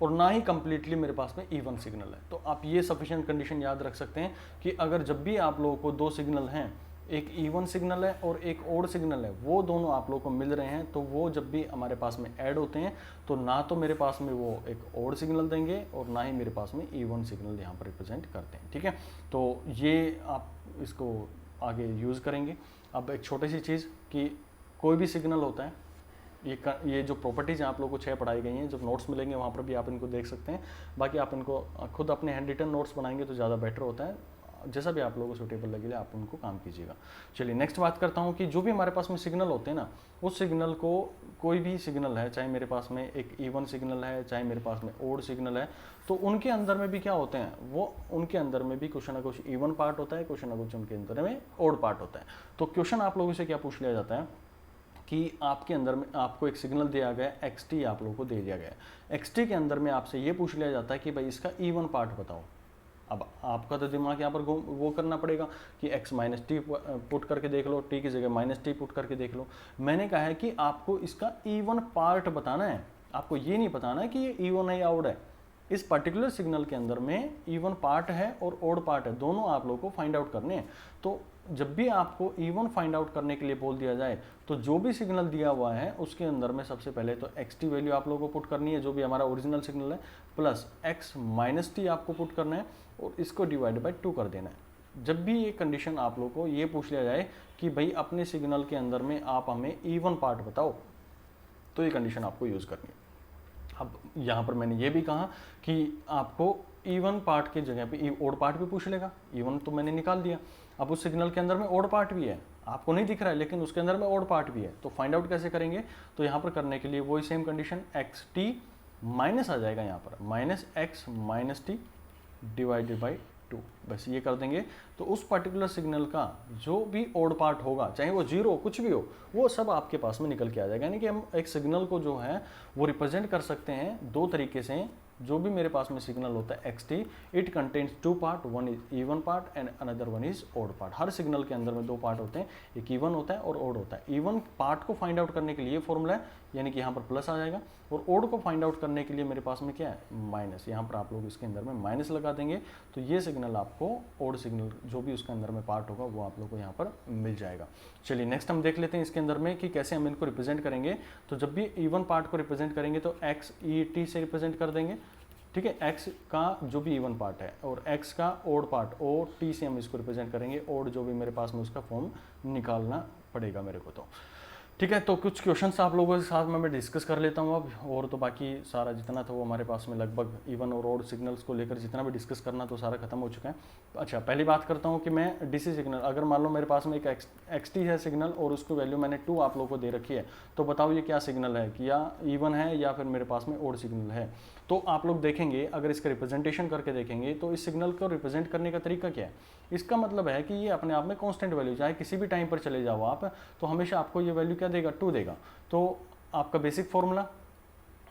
और ना ही कंप्लीटली मेरे पास में इवन सिग्नल है। तो आप ये सफिशिएंट कंडीशन याद रख सकते हैं कि अगर जब भी आप लोगों को दो सिग्नल हैं, एक इवन सिग्नल है और एक ओड सिग्नल है, वो दोनों आप लोगों को मिल रहे हैं, तो वो जब भी हमारे पास में ऐड होते हैं तो ना तो मेरे पास में वो एक ओड सिग्नल देंगे और ना ही मेरे पास में इवन सिग्नल यहाँ पर रिप्रेजेंट करते हैं। ठीक है, तो ये आप इसको आगे यूज़ करेंगे। अब एक छोटी सी चीज़ कि कोई भी सिग्नल होता है, ये जो प्रॉपर्टीज़ आप लोगों को 6 पढ़ाई गई हैं, जब नोट्स मिलेंगे वहाँ पर भी आप इनको देख सकते हैं। बाकी आप इनको खुद अपने हैंड रिटन नोट्स बनाएंगे तो ज़्यादा बेटर होता है, जैसा भी आप लोगों को सूटेबल लगे आप उनको काम कीजिएगा। चलिए नेक्स्ट बात करता हूँ कि जो भी हमारे पास में सिग्नल होते हैं ना, उस सिग्नल को, कोई भी सिग्नल है, चाहे मेरे पास में एक इवन सिग्नल है, चाहे मेरे पास में ओड सिग्नल है, तो उनके अंदर में भी क्या होते हैं, वो उनके अंदर में भी कुछ ना कुछ इवन पार्ट होता है, कुछ ना कुछ उनके अंदर में ओड पार्ट होता है। तो क्वेश्चन आप लोगों से क्या पूछ लिया जाता है कि आपके अंदर में आपको एक सिग्नल दिया गया है, एक्स टी आप लोगों को दे दिया गया है। एक्स टी के अंदर में आपसे ये पूछ लिया जाता है कि भाई इसका इवन पार्ट बताओ। अब आपका तो दिमाग यहाँ पर वो करना पड़ेगा कि x माइनस टी पुट करके देख लो, t की जगह माइनस टी पुट करके देख लो। मैंने कहा है कि आपको इसका इवन पार्ट बताना है, आपको ये नहीं बताना है कि ये इवन है या ओड है। इस पर्टिकुलर सिग्नल के अंदर में इवन पार्ट है और ओड पार्ट है, दोनों आप लोगों को फाइंड आउट करने हैं। तो जब भी आपको इवन फाइंड आउट करने के लिए बोल दिया जाए, तो जो भी सिग्नल दिया हुआ है उसके अंदर में सबसे पहले तो एक्स टी वैल्यू आप लोगों को पुट करनी है, जो भी हमारा ओरिजिनल सिग्नल है, प्लस एक्स माइनस टी आपको पुट करना है और इसको डिवाइड बाय 2 कर देना है। जब भी ये कंडीशन आप लोगों को ये पूछ लिया जाए कि भाई अपने सिग्नल के अंदर में आप हमें इवन पार्ट बताओ, तो ये कंडीशन आपको यूज़ करनी है। अब यहाँ पर मैंने ये भी कहा कि आपको इवन पार्ट की जगह पे ओड पार्ट भी पूछ लेगा। इवन तो मैंने निकाल दिया, अब उस सिग्नल के अंदर में ओड पार्ट भी है, आपको नहीं दिख रहा है लेकिन उसके अंदर में ओड पार्ट भी है, तो फाइंड आउट कैसे करेंगे? तो यहाँ पर करने के लिए वही same condition x t minus आ जाएगा, यहाँ पर minus x minus t divided by 2, बस ये कर देंगे। तो उस पर्टिकुलर सिग्नल का जो भी ओड पार्ट होगा, चाहे वो जीरो हो, कुछ भी हो, वो सब आपके पास में निकल के आ जाएगा। यानी कि हम एक सिग्नल को जो है वो रिप्रेजेंट कर सकते हैं दो तरीके से। जो भी मेरे पास में सिग्नल होता है X T, it contains two part, one is even part and another one is odd part. हर सिग्नल के अंदर में दो पार्ट होते हैं, एक इवन होता है और ओड होता है। इवन पार्ट को फाइंड आउट करने के लिए फॉर्मूला है, यानी कि यहाँ पर प्लस आ जाएगा, और ओड को फाइंड आउट करने के लिए मेरे पास में क्या है, माइनस। यहाँ पर आप लोग इसके अंदर में माइनस लगा देंगे, तो ये सिग्नल आपको ओड सिग्नल जो भी उसके अंदर में पार्ट होगा वो आप लोग को यहाँ पर मिल जाएगा। चलिए नेक्स्ट हम देख लेते हैं इसके अंदर में कि कैसे हम इनको रिप्रेजेंट करेंगे। तो जब भी इवन पार्ट को रिप्रेजेंट करेंगे तो एक्स ई टी से रिप्रेजेंट कर देंगे, ठीक है। एक्स का जो भी इवन पार्ट है और एक्स का ओड पार्ट ओ टी से हम इसको रिप्रेजेंट करेंगे। ओड जो भी मेरे पास में उसका फॉर्म निकालना पड़ेगा मेरे को, तो ठीक है। तो कुछ क्वेश्चंस आप लोगों के साथ में मैं डिस्कस कर लेता हूँ अब, और तो बाकी सारा जितना था वो हमारे पास में लगभग इवन और ओड सिग्नल्स को लेकर जितना भी डिस्कस करना तो सारा खत्म हो चुका है। अच्छा, पहली बात करता हूँ कि मैं डीसी सिग्नल, अगर मान लो मेरे पास में एक एक्स टी है सिग्नल और उसको वैल्यू मैंने 2 आप लोगों को दे रखी है, तो बताओ ये क्या सिग्नल है, कि या इवन है या फिर मेरे पास में ओड सिग्नल है। तो आप लोग देखेंगे, अगर इसका रिप्रेजेंटेशन करके देखेंगे तो इस सिग्नल को रिप्रेजेंट करने का तरीका क्या है। इसका मतलब है कि ये अपने आप में कांस्टेंट वैल्यू, चाहे किसी भी टाइम पर चले जाओ आप, तो हमेशा आपको ये वैल्यू क्या देगा, 2 देगा। तो आपका बेसिक फॉर्मूला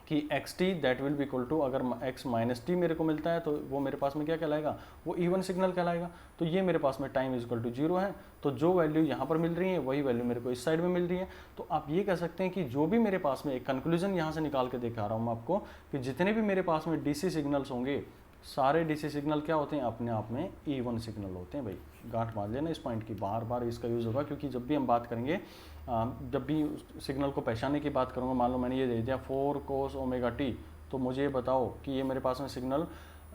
कि X T that will be equal to, अगर एक्स माइनस टी मेरे को मिलता है तो वो मेरे पास में क्या कहलाएगा, वो इवन सिग्नल कहलाएगा। तो ये मेरे पास में टाइम इज इक्वल टू 0 है, तो जो वैल्यू यहाँ पर मिल रही है वही वैल्यू मेरे को इस साइड में मिल रही है। तो आप ये कह सकते हैं कि जो भी मेरे पास में, एक कंक्लूजन यहाँ से निकाल के दिखा रहा हूँ मैं आपको, कि जितने भी मेरे पास में डीसी सिग्नल्स होंगे, सारे डीसी सिग्नल क्या होते हैं, अपने आप में इवन सिग्नल होते हैं। भाई गांठ बांध लेना इस पॉइंट की, बार बार इसका यूज़ होगा, क्योंकि जब भी हम बात करेंगे, जब भी सिग्नल को पहचानने की बात करूँगा, मान लो मैंने ये दे दिया 4 cos ओमेगा टी, तो मुझे ये बताओ कि ये मेरे पास में सिग्नल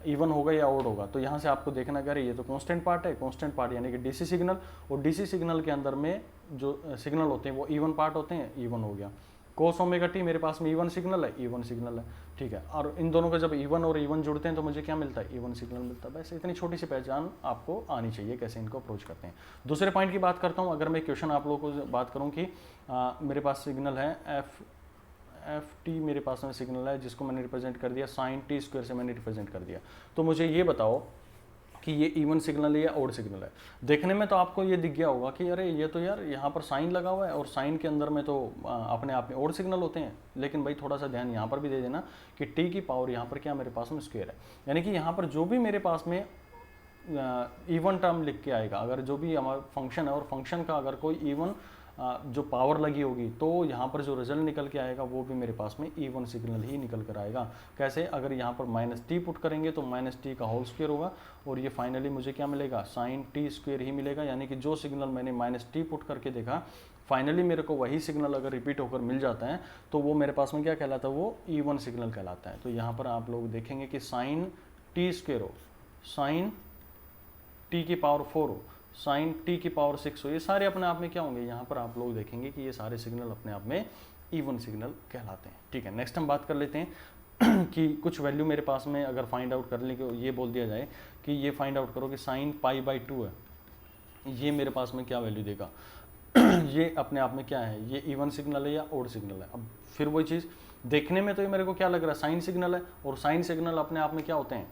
इवन होगा या ओड होगा। तो यहाँ से आपको देखना क्या है, ये तो कांस्टेंट पार्ट है, कांस्टेंट पार्ट यानी कि डीसी सिग्नल, और डीसी सिग्नल के अंदर में जो सिग्नल होते हैं वो इवन पार्ट होते हैं, इवन हो गया। कोस ओमेगा टी मेरे पास में इवन सिग्नल है, इवन सिग्नल है, ठीक है। और इन दोनों का जब इवन और इवन जुड़ते हैं तो मुझे क्या मिलता है, इवन सिग्नल मिलता है। बस इतनी छोटी सी पहचान आपको आनी चाहिए कैसे इनको अप्रोच करते हैं। दूसरे पॉइंट की बात करता हूँ, अगर मैं क्वेश्चन आप लोगों को बात करूँ कि मेरे पास सिग्नल है एफ टी, मेरे पास में सिग्नल है जिसको मैंने रिप्रेजेंट कर दिया साइन टी स्क्वायर से, मैंने रिप्रेजेंट कर दिया। तो मुझे ये बताओ कि ये इवन सिग्नल है या ओड सिग्नल है। देखने में तो आपको ये दिख गया होगा कि अरे ये तो यार यहाँ पर साइन लगा हुआ है, और साइन के अंदर में तो अपने आप में ओड सिग्नल होते हैं। लेकिन भाई थोड़ा सा ध्यान यहाँ पर भी दे देना कि टी की पावर यहाँ पर क्या मेरे पास में स्क्वायर है, यानी कि यहाँ पर जो भी मेरे पास में इवन टर्म लिख के आएगा, अगर जो भी हमारा फंक्शन है और फंक्शन का अगर कोई इवन जो पावर लगी होगी, तो यहाँ पर जो रिजल्ट निकल के आएगा वो भी मेरे पास में इवन सिग्नल ही निकल कर आएगा। कैसे, अगर यहाँ पर माइनस टी पुट करेंगे तो माइनस टी का होल स्क्वायर होगा, और ये फाइनली मुझे क्या मिलेगा, साइन टी स्क्वायर ही मिलेगा। यानी कि जो सिग्नल मैंने माइनस टी पुट करके देखा, फाइनली मेरे को वही सिग्नल अगर रिपीट होकर मिल जाता है तो वो मेरे पास में क्या कहलाता है, वो इवन सिग्नल कहलाता है। तो यहाँ पर आप लोग देखेंगे कि साइन टी स्क्वायर हो, साइन टी की पावर 4 हो, साइन टी की पावर 6 हो, ये सारे अपने आप में क्या होंगे, यहाँ पर आप लोग देखेंगे कि ये सारे सिग्नल अपने आप में इवन सिग्नल कहलाते हैं। ठीक है, नेक्स्ट हम बात कर लेते हैं कि कुछ वैल्यू मेरे पास में अगर फाइंड आउट करने के ये बोल दिया जाए कि ये फाइंड आउट करो कि साइन पाई बाई 2 है, ये मेरे पास में क्या वैल्यू देगा ये अपने आप में क्या है, ये इवन सिग्नल है या ओड सिग्नल है। अब फिर वही चीज़ देखने में तो ये मेरे को क्या लग रहा है, साइन सिग्नल है, और साइन सिग्नल अपने आप में क्या होते हैं,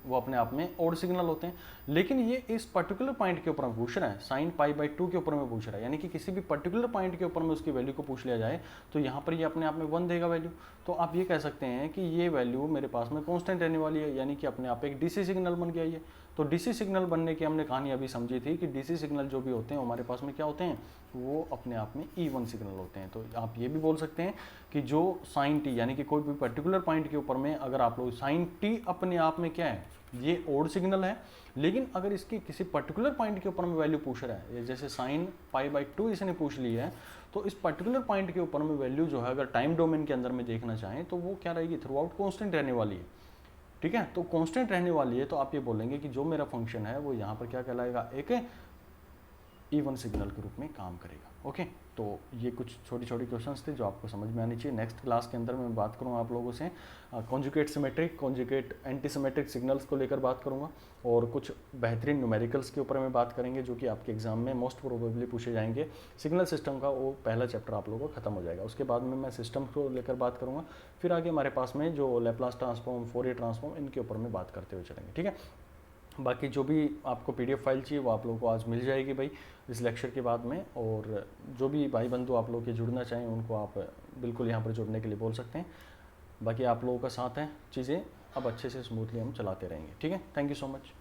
वो अपने आप में ओड सिग्नल होते हैं। लेकिन ये इस पर्टिकुलर पॉइंट के ऊपर में पूछ रहा है, साइन पाई बाई 2 के ऊपर में पूछ रहा है, यानी कि किसी भी पर्टिकुलर पॉइंट के ऊपर में उसकी वैल्यू को पूछ लिया जाए तो यहाँ पर ये अपने आप में 1 देगा वैल्यू। तो आप ये कह सकते हैं कि ये वैल्यू मेरे पास में कांस्टेंट रहने वाली है, यानी कि अपने आप एक डीसी सिग्नल बन गया ये। तो डीसी सिग्नल बनने की हमने कहानी अभी समझी थी कि डीसी सिग्नल जो भी होते हैं हमारे पास में क्या होते हैं, वो अपने आप में इवन सिग्नल होते हैं। तो आप ये भी बोल सकते हैं कि जो साइन टी, यानी कि कोई भी पर्टिकुलर पॉइंट के ऊपर में अगर आप लोग साइन टी अपने आप में क्या है, ये ओड सिग्नल है, लेकिन अगर इसकी किसी पर्टिकुलर पॉइंट के ऊपर में वैल्यू पूछ रहा है, जैसे साइन पाई बाई 2 इसने पूछ ली है, तो इस पर्टिकुलर पॉइंट के ऊपर में वैल्यू जो है अगर टाइम डोमेन के अंदर में देखना चाहें तो वो क्या रहेगी, थ्रू आउट कॉन्स्टेंट रहने वाली है। ठीक है, तो कांस्टेंट रहने वाली है, तो आप ये बोलेंगे कि जो मेरा फंक्शन है वो यहाँ पर क्या कहलाएगा, एक इवन सिग्नल के रूप में काम करेगा। ओके, तो ये कुछ छोटी छोटी क्वेश्चंस थे जो आपको समझ में आनी चाहिए। नेक्स्ट क्लास के अंदर मैं बात करूँगा आप लोगों से conjugate symmetric, conjugate antisymmetric signals को लेकर बात करूँगा, और कुछ बेहतरीन न्यूमेरिकल्स के ऊपर मैं बात करेंगे जो कि आपके एग्जाम में मोस्ट प्रोबेबली पूछे जाएंगे। सिग्नल सिस्टम का वो पहला चैप्टर आप लोगों को खत्म हो जाएगा। उसके बाद में मैं सिस्टम को लेकर बात करूँगा, फिर आगे हमारे पास में जो लैप्लास ट्रांसफॉर्म, फोरियर ट्रांसफॉर्म, इनके ऊपर मैं बात करते हुए चलेंगे। ठीक है, बाकी जो भी आपको पीडीएफ फाइल चाहिए वो आप लोगों को आज मिल जाएगी भाई इस लेक्चर के बाद में, और जो भी भाई बंधु आप लोग के जुड़ना चाहें उनको आप बिल्कुल यहाँ पर जुड़ने के लिए बोल सकते हैं। बाकी आप लोगों का साथ है, चीज़ें अब अच्छे से स्मूथली हम चलाते रहेंगे। ठीक है, थैंक यू सो मच।